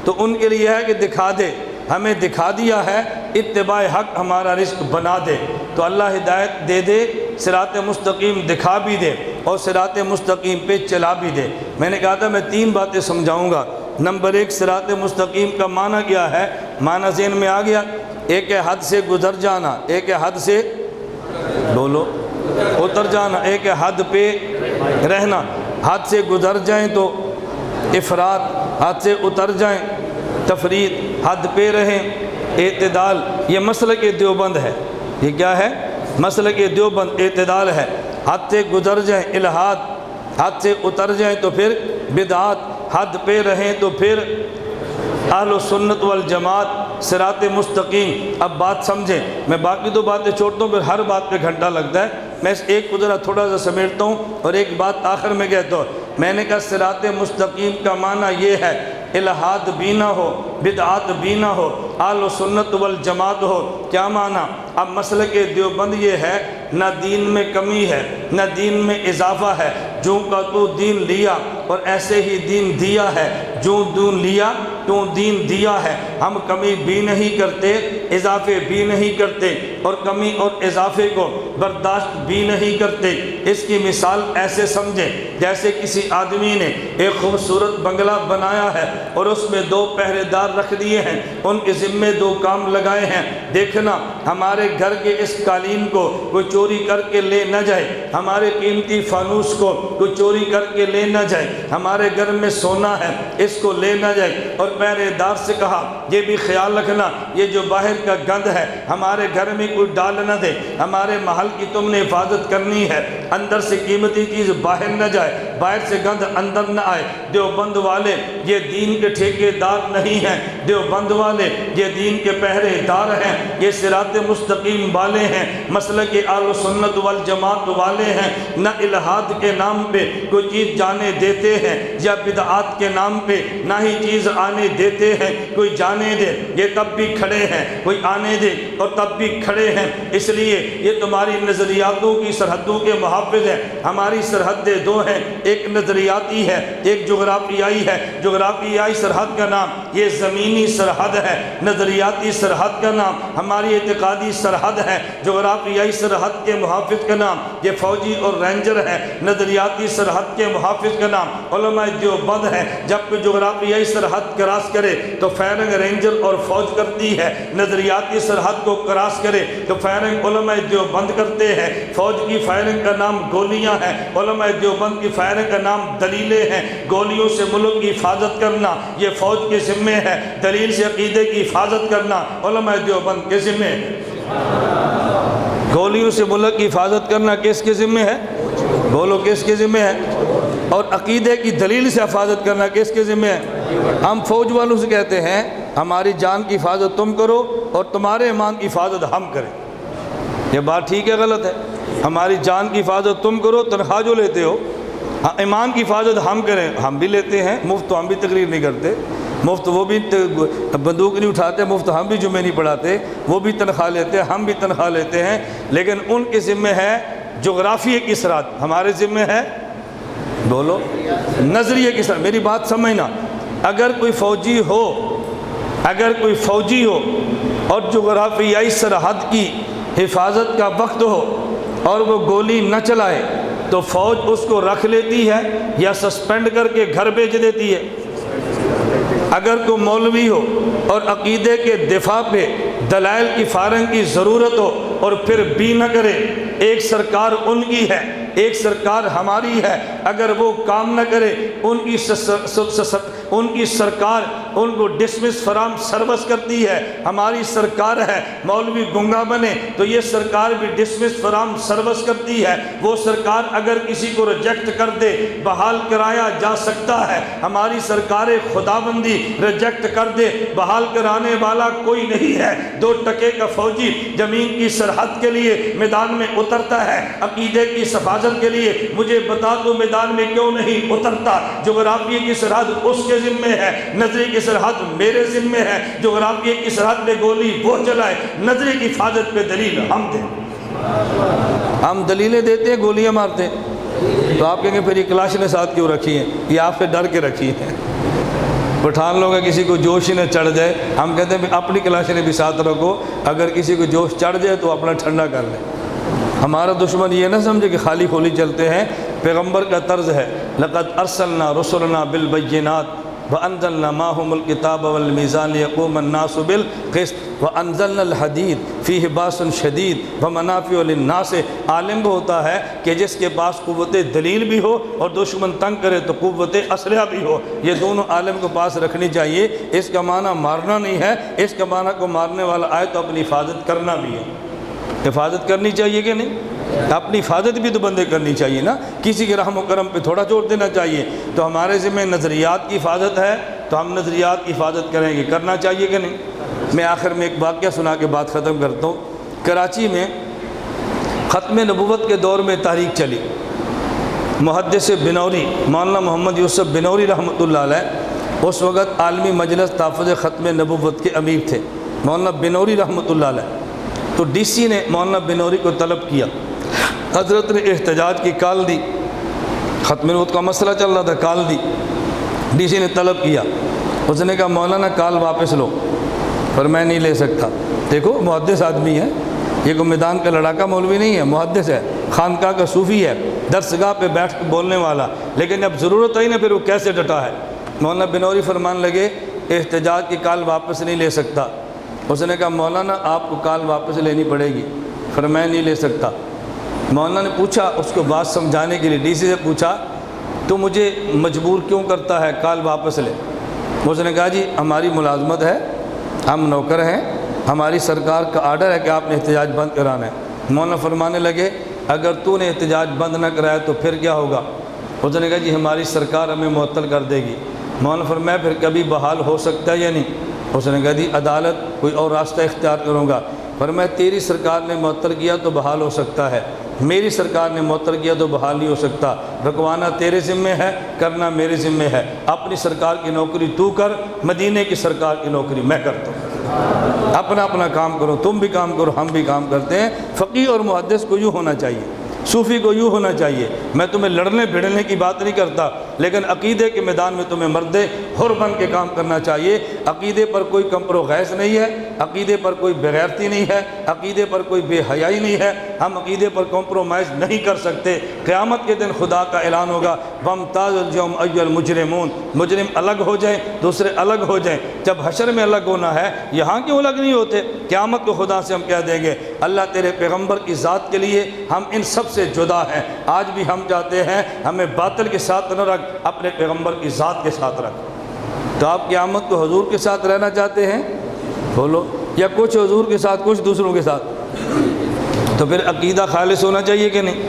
تو ان کے لیے ہے کہ دکھا دے، ہمیں دکھا دیا ہے، اتباع حق ہمارا رزق بنا دے۔ تو اللہ ہدایت دے دے، صراط مستقیم دکھا بھی دے اور صراط مستقیم پہ چلا بھی دے۔ میں نے کہا تھا میں 3 باتیں سمجھاؤں گا۔ نمبر 1، صراط مستقیم کا معنی کیا ہے؟ معنی ذہن میں آ گیا؟ ایک ہے حد سے گزر جانا، ایک ہے حد سے بولو اتر جانا، ایک ہے حد پہ رہنا۔ حد سے گزر جائیں تو افراط، حد سے اتر جائیں تفرید، حد پہ رہیں اعتدال۔ یہ مسلک دیوبند ہے۔ یہ کیا ہے؟ مسلک دیوبند اعتدال ہے۔ حد سے گزر جائیں الہاد، حد سے اتر جائیں تو پھر بدعات، حد پہ رہیں تو پھر اہل سنت والجماعت صراط مستقیم۔ اب بات سمجھیں، میں باقی 2 باتیں چھوڑتا ہوں، پھر ہر بات پہ گھنٹہ لگتا ہے۔ میں اس ایک کو ذرا تھوڑا سا سمیٹتا ہوں اور ایک بات آخر میں کہتا ہوں۔ میں نے کہا صراط مستقیم کا معنی یہ ہے الہاد بھی نہ ہو، بدعات بھی نہ ہو، اہل سنت والجماعت ہو۔ کیا معنی؟ اب مسلک دیوبند یہ ہے، نہ دین میں کمی ہے نہ دین میں اضافہ ہے۔ جو کا تو دین لیا اور ایسے ہی دین دیا ہے، جو دین لیا تو دین دیا ہے۔ ہم کمی بھی نہیں کرتے، اضافے بھی نہیں کرتے، اور کمی اور اضافے کو برداشت بھی نہیں کرتے۔ اس کی مثال ایسے سمجھیں جیسے کسی آدمی نے ایک خوبصورت بنگلہ بنایا ہے اور اس میں 2 پہرے دار رکھ دیے ہیں، ان کے ذمے 2 کام لگائے ہیں۔ دیکھنا ہمارے گھر کے اس قالین کو کوئی چوری کر کے لے نہ جائے، ہمارے قیمتی فانوس کو کوئی چوری کر کے لے نہ جائے، ہمارے گھر میں سونا ہے اس کو لے نہ جائے۔ اور پہرے دار سے کہا یہ بھی خیال رکھنا یہ جو باہر کا گند ہے ہمارے گھر میں کوئی ڈال نہ دے، ہمارے محل کی تم نے حفاظت کرنی ہے، اندر سے قیمتی چیز باہر نہ جائے، باہر سے گند اندر نہ آئے۔ دیوبند والے یہ دین کے ٹھیکے دار نہیں ہیں، دیوبند والے یہ دین کے پہرے دار ہیں، یہ صراط مستقیم والے ہیں، مسلک اہل سنت والجماعت والے ہیں۔ نہ الہاد کے نام پہ کوئی چیز جانے دیتے ہیں یا بدعات کے نام پہ نہ ہی چیز آنے دیتے ہیں۔ کوئی جانے دے یہ تب بھی کھڑے ہیں، کوئی آنے دے اور تب بھی کھڑے ہیں۔ اس لیے یہ تمہاری نظریاتوں کی سرحدوں کے محافظ ہیں۔ ہماری سرحدیں دو ہیں، ایک نظریاتی ہے، ایک جغرافیائی ہے۔ جغرافیائی سرحد کا نام یہ زمینی سرحد ہے، نظریاتی سرحد کا نام ہماری اعتقادی سرحد ہے۔ جغرافیائی سرحد کے محافظ کا نام یہ فوجی اور رینجر ہے، نظریاتی سرحد کے محافظ کا نام علماء دیوبند ہے۔ جب کوئی جغرافیائی سرحد کراس کرے تو فائرنگ رینجر اور فوج کرتی ہے، نظریاتی سرحد کو کراس کرے تو فائرنگ علماء دیوبند کرتے ہیں۔ فوج کی فائرنگ کا نام گولیاں ہیں، علماء دیوبند کی فائرنگ کا نام دلیلیں ہیں۔ گولیوں سے ملک کی حفاظت کرنا یہ فوج کے ذمے ہے، دلیل سے عقیدے کی حفاظت کرنا علماء دیوبند کے ذمے ہے۔ گولیوں سے ملک کی حفاظت کرنا کس کے ذمے ہے؟ بولو کس کے ذمے ہے؟ اور عقیدے کی دلیل سے حفاظت کرنا کس کے ذمے ہے؟ ہم فوج والوں سے کہتے ہیں ہماری جان کی حفاظت تم کرو اور تمہارے ایمان کی حفاظت ہم کریں۔ یہ بات ٹھیک ہے غلط ہے؟ ہماری جان کی حفاظت تم کرو، تنخواہ جو لیتے ہو، ایمان کی حفاظت ہم کریں، ہم بھی لیتے ہیں، مفت تو ہم بھی تقریر نہیں کرتے، مفت وہ بھی بندوق نہیں اٹھاتے، مفت ہم بھی جمعے نہیں پڑھاتے، وہ بھی تنخواہ لیتے ہیں، ہم بھی تنخواہ لیتے ہیں، لیکن ان کے ذمے ہے جغرافیے کی سرحد، ہمارے ذمے ہے بولو نظریے کی سرحد۔ میری بات سمجھنا، اگر کوئی فوجی ہو اور جغرافیائی سرحد کی حفاظت کا وقت ہو اور وہ گولی نہ چلائے تو فوج اس کو رکھ لیتی ہے یا سسپینڈ کر کے گھر بھیج دیتی ہے۔ اگر کوئی مولوی ہو اور عقیدے کے دفاع پہ دلائل کی فارنگ کی ضرورت ہو اور پھر بھی نہ کرے، ایک سرکار ان کی ہے، ایک سرکار ہماری ہے، اگر وہ کام نہ کرے ان کی سرکار ان کو ڈسمس فرام سروس کرتی ہے، ہماری سرکار ہے۔ مولوی گنگا بنے تو یہ سرکار بھی ڈسمس فرام سروس کرتی ہے، وہ سرکار اگر کسی کو ریجیکٹ کر دے بحال کرایا جا سکتا ہے، ہماری سرکار خداوندی ریجیکٹ کر دے بحال کرانے والا کوئی نہیں ہے۔ 2 ٹکے کا فوجی زمین کی سرحد کے لیے میدان میں اترتا ہے، عقیدے کی حفاظت کے لیے، مجھے بتا تو میدان میں کیوں نہیں اترتا؟ جغرافیے کی سرحد اس کے ذمے ہے، نظری کی سرحد میرے ذمے ہے۔ جغرافیے کی سرحد پہ گولی وہ چلائے، نظری کی حفاظت پہ دلیل ہم دیں۔ ہم دلیلیں دیتے ہیں، گولیاں مارتے ہیں، تو آپ کہیں گے پھر یہ کلاشیں ساتھ کیوں رکھی ہیں؟ یہ آپ سے ڈر کے رکھی ہیں۔ پٹھان لوگ کسی کو جوش ہی نہ چڑھ جائے، ہم کہتے ہیں اپنی کلاشیں بھی ساتھ رکھو، اگر کسی کو جوش چڑھ جائے تو اپنا ٹھنڈا کر لیں۔ ہمارا دشمن یہ نہ سمجھے کہ خالی کھولی چلتے ہیں، پیغمبر کا طرز ہے لقد ارسلنا رسلنا بالبینات وانزلنا معهم الکتاب والمیزان لیقوم الناس بالقسط وانزلنا الحدید فیہ باس شدید ومنافع للناس۔ عالم وہ ہوتا ہے کہ جس کے پاس قوت دلیل بھی ہو اور دشمن تنگ کرے تو قوت اسلحہ بھی ہو، یہ دونوں عالم کو پاس رکھنی چاہیے۔ اس کا معنی مارنا نہیں ہے، اس کا معنی کو مارنے والا آئے تو اپنی حفاظت کرنا بھی ہے۔ حفاظت کرنی چاہیے کہ نہیں؟ اپنی حفاظت بھی تو بندے کرنی چاہیے نا، کسی کے رحم و کرم پہ تھوڑا زور دینا چاہیے۔ تو ہمارے ذمہ نظریات کی حفاظت ہے تو ہم نظریات کی حفاظت کریں گے، کرنا چاہیے کہ نہیں؟ میں آخر میں ایک واقعہ سنا کے بات ختم کرتا ہوں۔ کراچی میں ختم نبوت کے دور میں تحریک چلی، محدث بنوری مولانا محمد یوسف بنوری رحمۃ اللہ علیہ اس وقت عالمی مجلس تحفظ ختم نبوت کے امیر تھے، مولانا بنوری رحمۃ اللہ علیہ۔ تو ڈی سی نے مولانا بنوری کو طلب کیا، حضرت نے احتجاج کی کال دی، ختم نبوت کا مسئلہ چل رہا تھا، کال دی، ڈی سی نے طلب کیا، اس نے کہا مولانا کال واپس لو، پر میں نہیں لے سکتا۔ دیکھو محدث آدمی ہے، یہ کوئی میدان کا لڑاکا مولوی نہیں ہے، محدث ہے، خانقاہ کا صوفی ہے، درسگاہ پہ بیٹھ کے بولنے والا، لیکن جب ضرورت آئی نا پھر وہ کیسے ڈٹا ہے۔ مولانا بنوری فرمان لگے احتجاج کی کال واپس نہیں لے سکتا۔ اس نے کہا مولانا آپ کو کال واپس لینی پڑے گی، پھر میں نہیں لے سکتا۔ مولانا نے پوچھا اس کو بات سمجھانے کے لیے، ڈی سی سے پوچھا تو مجھے مجبور کیوں کرتا ہے کال واپس لے؟ اس نے کہا جی ہماری ملازمت ہے، ہم نوکر ہیں، ہماری سرکار کا آرڈر ہے کہ آپ نے احتجاج بند کرانا ہے۔ مولانا فرمانے لگے اگر تو نے احتجاج بند نہ کرایا تو پھر کیا ہوگا؟ اس نے کہا جی ہماری سرکار ہمیں معطل کر دے گی۔ مولانا فرمایا پھر کبھی بحال ہو سکتا ہے یا نہیں؟ اس نے کہا جی عدالت کوئی اور راستہ اختیار کروں گا۔ فرمایا تیری سرکار نے معطل کیا تو بحال ہو سکتا ہے، میری سرکار نے معطل کیا تو بحال نہیں ہو سکتا۔ رکوانا تیرے ذمے ہے، کرنا میرے ذمے ہے۔ اپنی سرکار کی نوکری تو کر، مدینے کی سرکار کی نوکری میں کرتا ہوں۔ اپنا اپنا کام کرو، تم بھی کام کرو، ہم بھی کام کرتے ہیں۔ فقیہ اور محدث کو یوں ہونا چاہیے، صوفی کو یوں ہونا چاہیے۔ میں تمہیں لڑنے بھیڑنے کی بات نہیں کرتا، لیکن عقیدے کے میدان میں تمہیں مرد حر بن کے کام کرنا چاہیے۔ عقیدے پر کوئی کمپروغیز نہیں ہے، عقیدے پر کوئی بغیرتی نہیں ہے، عقیدے پر کوئی بے حیائی نہیں ہے۔ ہم عقیدے پر کمپرومائز نہیں کر سکتے۔ قیامت کے دن خدا کا اعلان ہوگا وَامْتَازُوا الْيَوْمَ أَيُّهَا الْمُجْرِمُونَ، مجرم الگ ہو جائیں، دوسرے الگ ہو جائیں۔ جب حشر میں الگ ہونا ہے، یہاں کیوں الگ نہیں ہوتے؟ قیامت کو خدا سے ہم کہہ دیں گے اللہ تیرے پیغمبر کی ذات کے لیے ہم ان سب سے جدا ہیں۔ آج بھی ہم چاہتے ہیں ہمیں باطل کے ساتھ نہ رکھ، اپنے پیغمبر کی ذات کے ساتھ رکھ۔ تو آپ قیامت کو حضور کے ساتھ رہنا چاہتے ہیں؟ بولو، یا کچھ حضور کے ساتھ کچھ دوسروں کے ساتھ؟ تو پھر عقیدہ خالص ہونا چاہیے کہ نہیں؟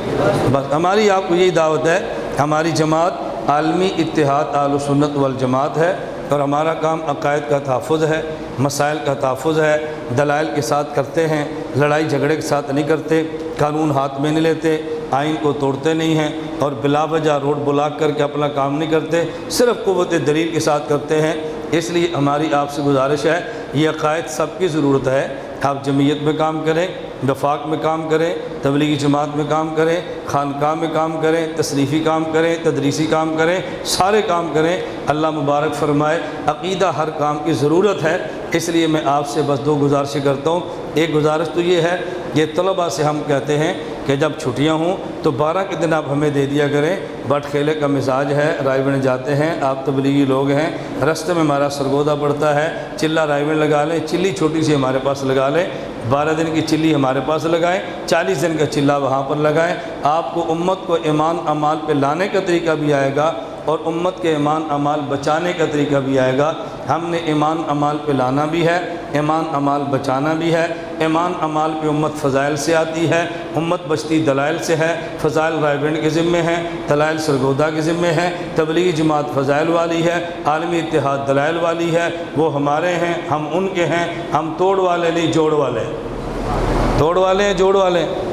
بس ہماری آپ کو یہی دعوت ہے۔ ہماری جماعت عالمی اتحاد اہل سنت والجماعت ہے، اور ہمارا کام عقائد کا تحفظ ہے، مسائل کا تحفظ ہے۔ دلائل کے ساتھ کرتے ہیں، لڑائی جھگڑے کے ساتھ نہیں کرتے، قانون ہاتھ میں نہیں لیتے، آئین کو توڑتے نہیں ہیں، اور بلا وجہ روڈ بلاک کر کے اپنا کام نہیں کرتے، صرف قوت دلیل کے ساتھ کرتے ہیں۔ اس لیے ہماری آپ سے گزارش ہے، یہ عقائد سب کی ضرورت ہے۔ آپ جمعیت میں کام کریں، وفاق میں کام کریں، تبلیغی جماعت میں کام کریں، خانقاہ میں کام کریں، تصریفی کام کریں، تدریسی کام کریں، سارے کام کریں۔ اللہ مبارک فرمائے۔ عقیدہ ہر کام کی ضرورت ہے۔ اس لیے میں آپ سے بس دو گزارشیں کرتا ہوں۔ ایک گزارش تو یہ ہے کہ طلباء سے ہم کہتے ہیں کہ جب چھٹیاں ہوں تو 12 کے دن آپ ہمیں دے دیا کریں۔ بٹ کھیلے کا مزاج ہے، رائے بن جاتے ہیں، آپ تبلیغی لوگ ہیں، رستے میں ہمارا سرگودا پڑتا ہے، چلہ رائے بن لگا لیں، چلی چھوٹی سی ہمارے پاس لگا لیں، 12 دن کی چلی ہمارے پاس لگائیں، 40 دن کا چلہ وہاں پر لگائیں۔ آپ کو امت کو ایمان اعمال پہ لانے کا طریقہ بھی آئے گا، اور امت کے ایمان اعمال بچانے کا طریقہ بھی آئے گا۔ ہم نے ایمان اعمال پہ لانا بھی ہے، ایمان اعمال بچانا بھی ہے۔ ایمان اعمال پہ امت فضائل سے آتی ہے، امت بچتی دلائل سے ہے۔ فضائل رائے بینڈ کے ذمے ہیں، دلائل سرگودا کے ذمے ہیں۔ تبلیغی جماعت فضائل والی ہے، عالمی اتحاد دلائل والی ہے۔ وہ ہمارے ہیں، ہم ان کے ہیں۔ ہم توڑ والے نہیں، جوڑ والے ہیں۔ توڑ والے ہیں، جوڑ والے ہیں۔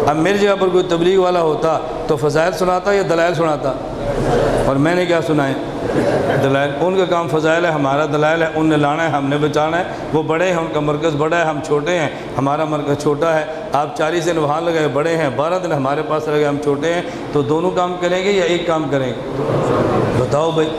اب میری جگہ پر کوئی تبلیغ والا ہوتا تو فضائل سناتا یا دلائل سناتا؟ اور میں نے کیا سنائے؟ دلائل۔ ان کا کام فضائل ہے، ہمارا دلائل ہے۔ ان نے لانا ہے، ہم نے بچانا ہے۔ وہ بڑے ہیں، ان کا مرکز بڑا ہے، ہم چھوٹے ہیں، ہمارا مرکز چھوٹا ہے۔ آپ 40 دن وہاں لگائے، بڑے ہیں، 12 دن ہمارے پاس لگائے، ہم چھوٹے ہیں۔ تو دونوں کام کریں گے یا ایک کام کریں گے؟ بتاؤ بھائی۔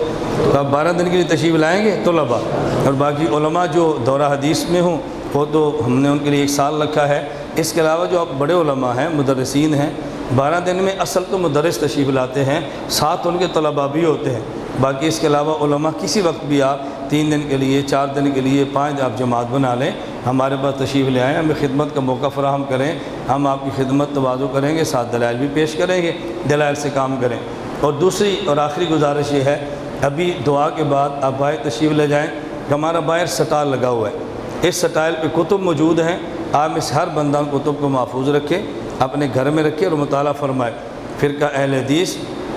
تو آپ 12 دن کے لیے تشریف لائیں گے طلباء، اور باقی علماء جو دورہ حدیث میں ہوں وہ تو ہم نے ان کے لیے 1 سال رکھا ہے۔ اس کے علاوہ جو آپ بڑے علماء ہیں، مدرسین ہیں، 12 دن میں اصل تو مدرس تشریف لاتے ہیں، ساتھ ان کے طلباء بھی ہوتے ہیں۔ باقی اس کے علاوہ علماء کسی وقت بھی آپ 3 دن کے لیے، 4 دن کے لیے، 5 آپ جماعت بنا لیں، ہمارے پاس تشریف لے آئیں، ہمیں خدمت کا موقع فراہم کریں، ہم آپ کی خدمت تواضع کریں گے، ساتھ دلائل بھی پیش کریں گے، دلائل سے کام کریں۔ اور دوسری اور آخری گزارش یہ ہے، ابھی دعا کے بعد آپ باہر تشریف لے جائیں، ہمارا باہر سٹال لگا ہوا ہے، اس سٹائل پہ کتب موجود ہیں۔ آپ میں سے ہر بندہ کتب کو محفوظ رکھے، اپنے گھر میں رکھے اور مطالعہ فرمائے۔ فرقہ اہل حدیث،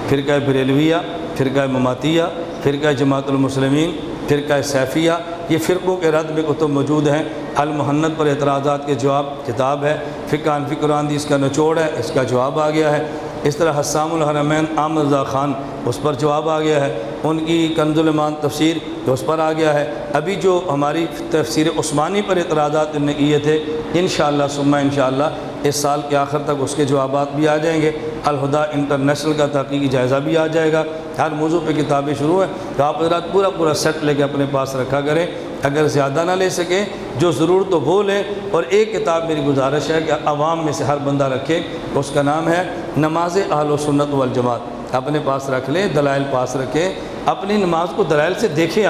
فرقہ بریلویہ، فرقہ مماتیہ، فرقہ جماعت المسلمین، فرقہ سیفیہ، یہ فرقوں کے رد میں کتب موجود ہیں۔ المحنت پر اعتراضات کے جواب کتاب ہے، فقہ حنفی قرآن حدیث کا نچوڑ ہے، اس کا جواب آ گیا ہے۔ اس طرح حسام الحرمین احمد رضا خان، اس پر جواب آ گیا ہے۔ ان کی کنز الایمان تفسیر، اس پر آ گیا ہے۔ ابھی جو ہماری تفسیر عثمانی پر اعتراضات ان نے کیے تھے، انشاءاللہ ثم انشاءاللہ اس سال کے آخر تک اس کے جوابات بھی آ جائیں گے۔ الہدا انٹرنیشنل کا تحقیقی جائزہ بھی آ جائے گا۔ ہر موضوع پہ کتابیں شروع ہیں، تو آپ حضرات پورا سیٹ لے کے اپنے پاس رکھا کریں۔ اگر زیادہ نہ لے سکیں، جو ضرورت تو وہ لیں۔ اور ایک کتاب میری گزارش ہے کہ عوام میں سے ہر بندہ رکھے، اس کا نام ہے نماز اہل و سنت والجماعت، اپنے پاس رکھ لیں، دلائل پاس رکھیں، اپنی نماز کو دلائل سے دیکھیں۔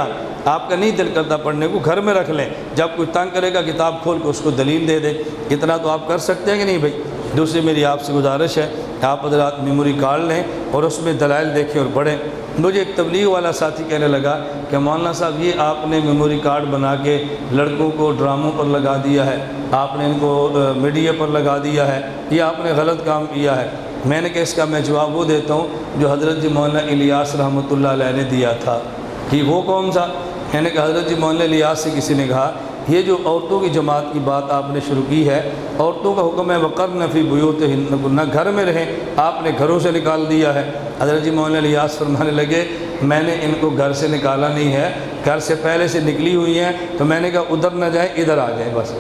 آپ کا نہیں دل کرتا پڑھنے کو، گھر میں رکھ لیں، جب کوئی تنگ کرے گا کتاب کھول کے اس کو دلیل دے دے۔ اتنا تو آپ کر سکتے ہیں کہ نہیں بھائی؟ دوسری میری آپ سے گزارش ہے کہ آپ حضرات میموری کارڈ لیں اور اس میں دلائل دیکھیں اور پڑھیں۔ مجھے ایک تبلیغ والا ساتھی کہنے لگا کہ مولانا صاحب یہ آپ نے میموری کارڈ بنا کے لڑکوں کو ڈراموں پر لگا دیا ہے، آپ نے ان کو میڈیا پر لگا دیا ہے، یہ آپ نے غلط کام کیا ہے۔ میں نے کہا اس کا میں جواب وہ دیتا ہوں جو حضرت جی مولانا الیاس رحمۃ اللہ علیہ نے دیا تھا۔ کہ وہ کون سا؟ میں نے کہا حضرت جی مولانا الیاس سے کسی نے کہا یہ جو عورتوں کی جماعت کی بات آپ نے شروع کی ہے، عورتوں کا حکم ہے وقرن فی بیوتہن، نہ گھر میں رہیں، آپ نے گھروں سے نکال دیا ہے۔ حضرت جی مولانا الیاس فرمانے لگے میں نے ان کو گھر سے نکالا نہیں ہے، گھر سے پہلے سے نکلی ہوئی ہیں، تو میں نے کہا ادھر نہ جائیں ادھر آ جائیں، بس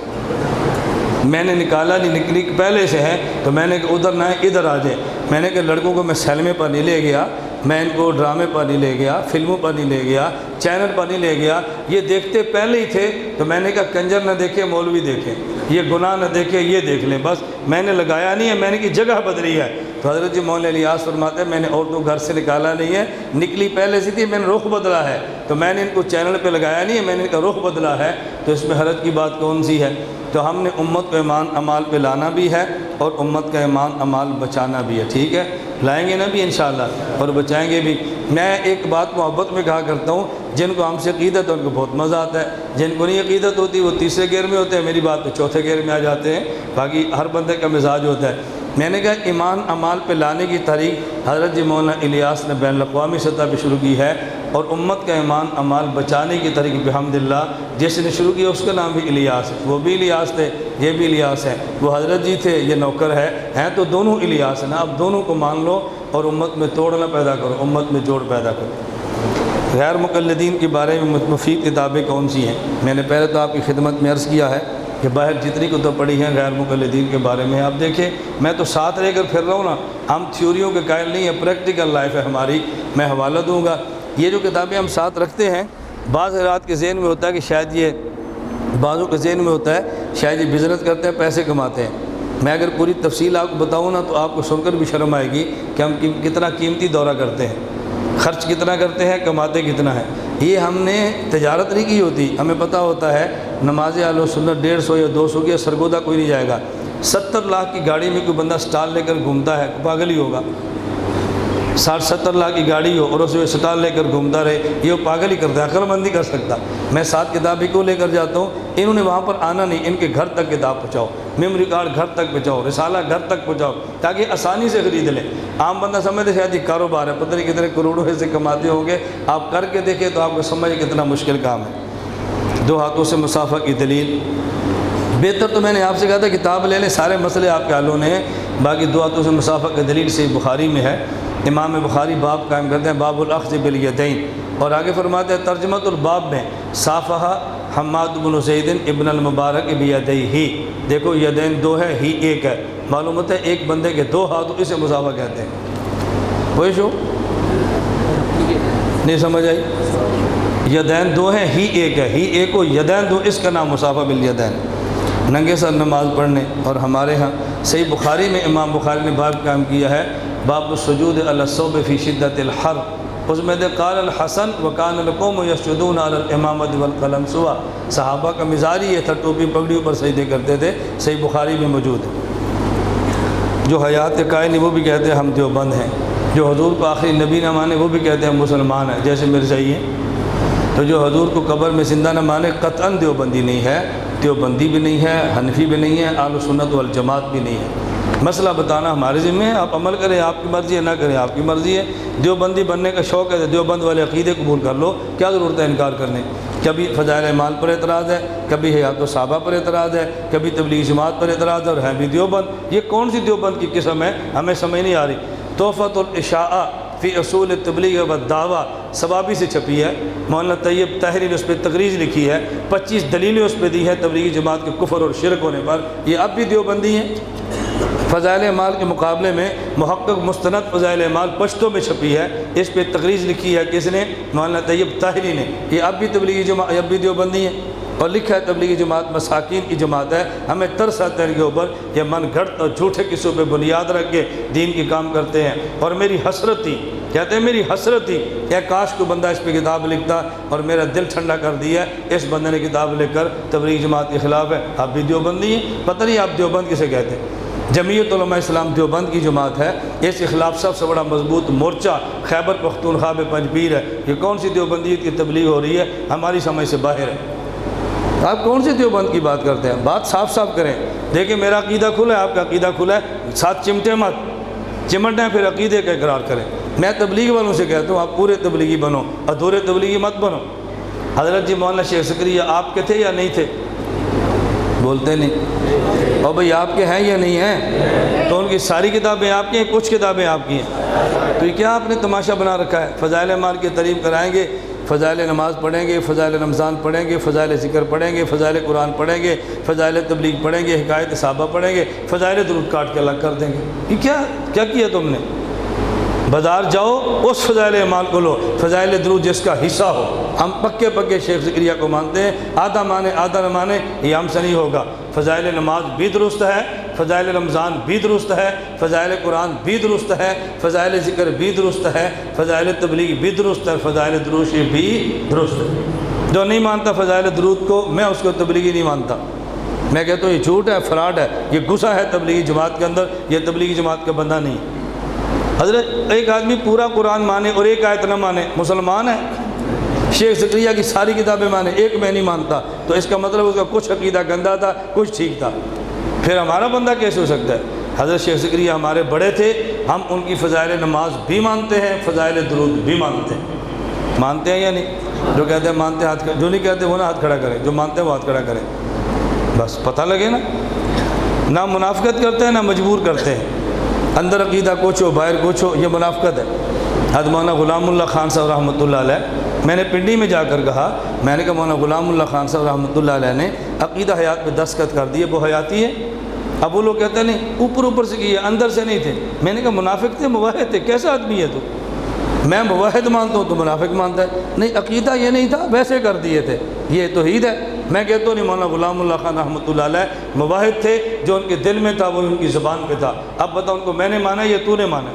میں نے نکالا نہیں، نکلی پہلے سے ہیں، تو میں نے کہا ادھر نہ آئیں ادھر آ جائیں۔ میں نے کہا لڑکوں کو میں سینمے پر نہیں لے گیا، میں ان کو ڈرامے پر نہیں لے گیا، فلموں پر نہیں لے گیا، چینل پر نہیں لے گیا، یہ دیکھتے پہلے ہی تھے، تو میں نے کہا کنجر نہ دیکھے مولوی دیکھیں، یہ گناہ نہ دیکھے یہ دیکھ لیں، بس میں نے لگایا نہیں ہے، میں نے کی جگہ بدلی ہے۔ تو حضرت جی مولانا الیاس فرماتے ہیں میں نے عورتوں گھر سے نکالا نہیں ہے، نکلی پہلے سے تھی، میں نے رخ بدلا ہے، تو میں نے ان کو چینل پہ لگایا نہیں ہے، میں نے ان کا رخ بدلا ہے، تو اس میں حرج کی بات کون سی ہے؟ تو ہم نے امت کو ایمان اعمال پہ لانا بھی ہے اور امت کا ایمان اعمال بچانا بھی ہے، ٹھیک ہے؟ لائیں گے نا بھی انشاءاللہ اور بچائیں گے بھی۔ میں ایک بات محبت میں کہا کرتا ہوں، جن کو ہم سے عقیدت ہے ان کو بہت مزہ آتا ہے، جن کو نہیں عقیدت ہوتی وہ تیسرے گیئر میں ہوتے ہیں، میری بات پہ چوتھے گیئر میں آ جاتے ہیں، باقی ہر بندے کا مزاج ہوتا ہے۔ میں نے کہا ایمان اعمال پہ لانے کی تحریک حضرت جی مولانا الیاس نے بین الاقوامی سطح پہ شروع کی ہے، اور امت کا ایمان اعمال بچانے کی تحریک بحمدللہ جس نے شروع کیا اس کا نام بھی الیاس ہے، وہ بھی الیاس تھے، یہ بھی الیاس ہے، وہ حضرت جی تھے، یہ نوکر ہے، ہیں تو دونوں الیاس ہیں نا، اب دونوں کو مان لو اور امت میں توڑ نہ پیدا کرو، امت میں جوڑ پیدا کرو۔ غیر مقلدین کے بارے میں مفید کتابیں کون سی ہیں؟ میں نے پہلے تو آپ کی خدمت میں عرض کیا ہے کہ باہر جتنی کتب پڑھی ہیں غیر مقلدین کے بارے میں، آپ دیکھیں میں تو ساتھ رہ کر پھر رہا ہوں نا، ہم تھیوریوں کے قائل نہیں ہیں، پریکٹیکل لائف ہے ہماری، میں حوالہ دوں گا۔ یہ جو کتابیں ہم ساتھ رکھتے ہیں، بعض حضرات کے ذہن میں ہوتا ہے کہ شاید یہ، بعضوں کے ذہن میں ہوتا ہے شاید یہ بزنس کرتے ہیں پیسے کماتے ہیں۔ میں اگر پوری تفصیل آپ کو بتاؤں نا تو آپ کو سن کر بھی شرم آئے گی کہ ہم کتنا قیمتی دورہ کرتے ہیں، خرچ کتنا کرتے ہیں، کماتے کتنا ہے۔ یہ ہم نے تجارت نہیں کی ہوتی، ہمیں پتہ ہوتا ہے نماز اہل سنت 150 یا 200 کی سرگودا کوئی نہیں جائے گا۔ 70 لاکھ کی گاڑی میں کوئی بندہ سٹال لے کر گھومتا ہے، پاگل ہی ہوگا۔ 60-70 لاکھ کی گاڑی ہو اور اس میں سٹال لے کر گھومتا رہے، یہ پاگل ہی کرتا ہے، عقل مند نہیں کر سکتا۔ میں 7 کتابیں کیوں لے کر جاتا ہوں؟ انہوں نے وہاں پر آنا نہیں، ان کے گھر تک کتاب پہنچاؤ، میموری کارڈ گھر تک پہنچاؤ، رسالہ گھر تک پہنچاؤ تاکہ آسانی سے خرید لیں۔ عام بندہ سمجھتے شاید یہ کاروبار ہے، پتہ نہیں کتنے کروڑوں سے کماتے ہوں گے، آپ کر کے دیکھیں تو آپ کو سمجھ کتنا مشکل کام ہے۔ 2 ہاتھوں سے مسافہ کی دلیل، بہتر تو میں نے آپ سے کہا تھا کتاب لے لیں، سارے مسئلے آپ کے حل ہونے ہیں۔ باقی 2 ہاتھوں سے مسافہ کی دلیل سے بخاری میں ہے، امام بخاری باب قائم کرتے ہیں باب الاخذ بالیدین، اور آگے فرماتے ہیں ترجمۃ الباب میں صافحہ حماد بن زید ابن المبارک بیدیہ، دیکھو یدین 2 ہے، ہی 1 ہے، معلوم ہوتا ہے ایک بندے کے 2 ہاتھ، اسے مسافہ کہتے ہیں۔ کوئی شو نہیں سمجھ آئی؟ یدین 2 ہیں، ہی 1 ہے، ہی 1 کو یدین 2، اس کا نام مسافہ بالیدین، ننگے سر نماز پڑھنے۔ اور ہمارے ہاں صحیح بخاری میں امام بخاری نے باب قائم کیا ہے باب السجود علی الثوب فی شدت الحر، اس میں دے قال الحسن وکان القوم یسجدون علی الامامۃ والقلم سوا، صحابہ کا مزاج یہ تھا ٹوپی پگڑی پر سجدے کرتے تھے، صحیح بخاری میں موجود ہے۔ جو حیات قائل وہ بھی کہتے ہیں ہم دیوبند ہیں، جو حضور کو آخری نبی نہ مانے وہ بھی کہتے ہیں ہم مسلمان ہیں، جیسے مرزائی ہیں۔ تو جو حضور کو قبر میں زندہ نہ مانے قطعاً دیوبندی نہیں ہے، دیوبندی بھی نہیں ہے، حنفی بھی نہیں ہے، اہل سنت والجماعت بھی نہیں ہے۔ مسئلہ بتانا ہمارے ذمہ ہے، آپ عمل کریں آپ کی مرضی ہے، نہ کریں آپ کی مرضی ہے۔ دیوبندی بننے کا شوق ہے، دیوبند والے عقیدے قبول کر لو، کیا ضرورت ہے انکار کرنے؟ کبھی فضائل اعمال پر اعتراض ہے، کبھی حیات الصحابہ پر اعتراض ہے، کبھی تبلیغ جماعت پر اعتراض ہے، اور ہے بھی دیوبند۔ یہ کون سی دیوبند کی قسم ہے ہمیں سمجھ نہیں آ رہی۔ تحفۃ الاشاعہ فی اصول التبلیغ والدعوہ صوابی سے چھپی ہے، مولانا طیب طاہری نے اس پہ تقریر لکھی ہے، 25 دلیلیں اس پہ دی ہے تبلیغی جماعت کے کفر اور شرک ہونے پر۔ یہ اب بھی دیوبندی ہیں۔ فضائل اعمال کے مقابلے میں محقق مستند فضائل اعمال پشتوں میں چھپی ہے، اس پہ تقریر لکھی ہے کس نے؟ مولانا طیب طاہری نے۔ یہ اب بھی تبلیغی جماعت، اب بھی دیوبندی ہے، اور لکھا ہے تبلیغی جماعت مساکین کی جماعت ہے۔ ہمیں ترس آتا ہے ان کے اوپر، یہ من گھڑت اور جھوٹے قصوں پہ بنیاد رکھ کے دین کی کام کرتے ہیں۔ اور میری حسرت تھی، کہتے ہیں میری حسرت تھی کہ کاش کو بندہ اس پہ کتاب لکھتا، اور میرا دل ٹھنڈا کر دیا اس بندے نے کتاب لکھ کر تبلیغی جماعت کے خلاف ہے۔ آپ بھی دیوبندی ہیں، پتہ نہیں آپ دیوبند کسے کہتے ہیں۔ جمعیت علماء اسلام دیوبند کی جماعت ہے، اس کے خلاف سب سے بڑا مضبوط مورچہ خیبر پختونخوا میں پنجپیر ہے۔ یہ کون سی دیوبندیت کی تبلیغ ہو رہی ہے؟ ہماری سمجھ سے باہر ہے۔ آپ کون سے دیوبند کی بات کرتے ہیں؟ بات صاف صاف کریں۔ دیکھیں میرا عقیدہ کھلا ہے، آپ کا عقیدہ کھلا ہے، ساتھ چمٹے مت، چمٹیں پھر عقیدے کا اقرار کریں۔ میں تبلیغ والوں سے کہتا ہوں آپ پورے تبلیغی بنو، ادھورے تبلیغی مت بنو۔ حضرت جی مولانا شیخ زکریا آپ کے تھے یا نہیں تھے؟ بولتے نہیں۔ اور بھئی آپ کے ہیں یا نہیں ہیں؟ تو ان کی ساری کتابیں آپ کی ہیں، کچھ کتابیں آپ کی ہیں، تو یہ کیا آپ نے تماشا بنا رکھا ہے؟ فضائل اعمال کی تعلیم کرائیں گے، فضائل نماز پڑھیں گے، فضائل رمضان پڑھیں گے، فضائل ذکر پڑھیں گے، فضائل قرآن پڑھیں گے، فضائل تبلیغ پڑھیں گے، حکایت صحابہ پڑھیں گے، فضائل درود کاٹ کے الگ کر دیں گے۔ یہ کیا کیا تم نے؟ بازار جاؤ، اس فضائل اعمال کو لو، فضائل درود جس کا حصہ ہو۔ ہم پکے شیخ زکریا کو مانتے ہیں، آدھا مانے آدھا نہ مانے یہ ہم سے نہیں ہوگا۔ فضائل نماز بھی درست ہے، فضائل رمضان بھی درست ہے، فضائل قرآن بھی درست ہے، فضائل ذکر بھی درست ہے، فضائل تبلیغ بھی درست ہے، فضائل درود بھی درست ہے۔ جو نہیں مانتا فضائل درود کو، میں اس کو تبلیغی نہیں مانتا۔ میں کہتا ہوں یہ جھوٹ ہے، فراڈ ہے، یہ گھسا ہے تبلیغی جماعت کے اندر، یہ تبلیغی جماعت کا بندہ نہیں۔ حضرت ایک آدمی پورا قرآن مانے اور ایک آیت نہ مانے، مسلمان ہے؟ شیخ زکریا کی ساری کتابیں مانے، ایک میں نہیں مانتا، تو اس کا مطلب اس کا کچھ عقیدہ گندا تھا، کچھ ٹھیک تھا۔ پھر ہمارا بندہ کیسے ہو سکتا ہے؟ حضرت شیخ زکریا ہمارے بڑے تھے، ہم ان کی فضائل نماز بھی مانتے ہیں، فضائل درود بھی مانتے ہیں۔ مانتے ہیں یا نہیں؟ جو کہتے ہیں مانتے ہیں ہاتھ، جو نہیں کہتے وہ نہ ہاتھ کھڑا کریں، جو مانتے ہیں وہ ہاتھ کھڑا کریں، بس پتہ لگے نا۔ نہ منافقت کرتے ہیں نہ مجبور کرتے ہیں، اندر عقیدہ کچھ ہو باہر کچھ ہو، یہ منافقت ہے۔ حضرت مولانا غلام اللہ خان صاحب رحمۃ اللہ علیہ، میں نے پنڈی میں جا کر کہا، میں نے کہا مولانا غلام اللہ خان صاحب رحمۃ اللہ علیہ نے عقیدہ حیات پہ دستخط کر دیے، وہ حیاتی ہے؟ اب وہ لوگ کہتے ہیں نہیں، اوپر سے کیے، اندر سے نہیں تھے۔ میں نے کہا منافق تھے، موحد تھے، کیسا آدمی ہے تو؟ میں موحد مانتا ہوں تو منافق مانتا ہے؟ نہیں، عقیدہ یہ نہیں تھا، ویسے کر دیے تھے، یہ توحید ہے۔ میں کہتا ہوں نہیں، مولانا غلام اللہ خان رحمۃ اللہ علیہ موحد تھے، جو ان کے دل میں تھا وہ ان کی زبان پہ تھا۔ اب بتاؤ ان کو میں نے مانا یا تو نے مانا؟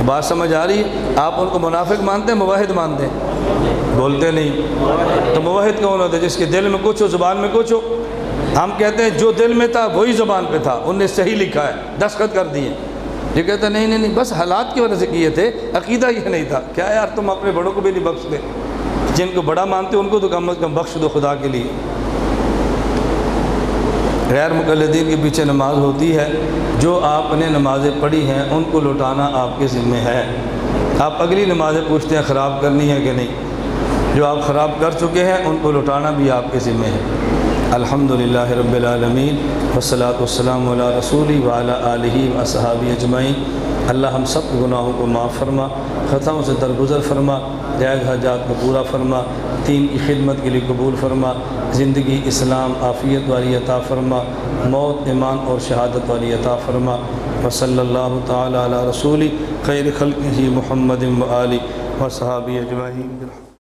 بات سمجھ آ رہی ہے؟ آپ ان کو منافق مانتے ہیں، موحد مانتے ہیں؟ بولتے نہیں۔ تو موحد کون ہوتا ہے؟ جس کے دل میں کچھ ہو زبان میں کچھ ہو۔ ہم کہتے ہیں جو دل میں تھا وہی زبان پہ تھا، ان نے صحیح لکھا ہے، دستخط کر دیے۔ یہ کہتے ہیں نہیں، بس حالات کی وجہ سے کیے تھے، عقیدہ یہ نہیں تھا۔ کیا یار تم اپنے بڑوں کو بھی نہیں بخش دے؟ جن کو بڑا مانتے ان کو تو کم از کم بخش دو خدا کے لیے۔ غیر مقلدین کے پیچھے نماز ہوتی ہے، جو آپ نے نمازیں پڑھی ہیں ان کو لوٹانا آپ کے ذمہ ہے۔ آپ اگلی نمازیں پوچھتے ہیں خراب کرنی ہے کہ نہیں، جو آپ خراب کر چکے ہیں ان کو لوٹانا بھی آپ کے ذمہ ہے۔ الحمدللہ رب العالمین والصلاۃ والسلام علی رسولی وعلی آلہ واصحابہ اجمعین۔ اللہ ہم سب گناہوں کو معاف فرما، خطاؤں سے درگزر فرما، جائز حاجات کو پورا فرما، دین کی خدمت کے لیے قبول فرما، زندگی اسلام عافیت والی عطا فرما، موت ایمان اور شہادت والی عطا فرما۔ وصلی اللہ تعالی علی رسول خیر خلقہ محمد و آلہ وصحابہ اجمعین۔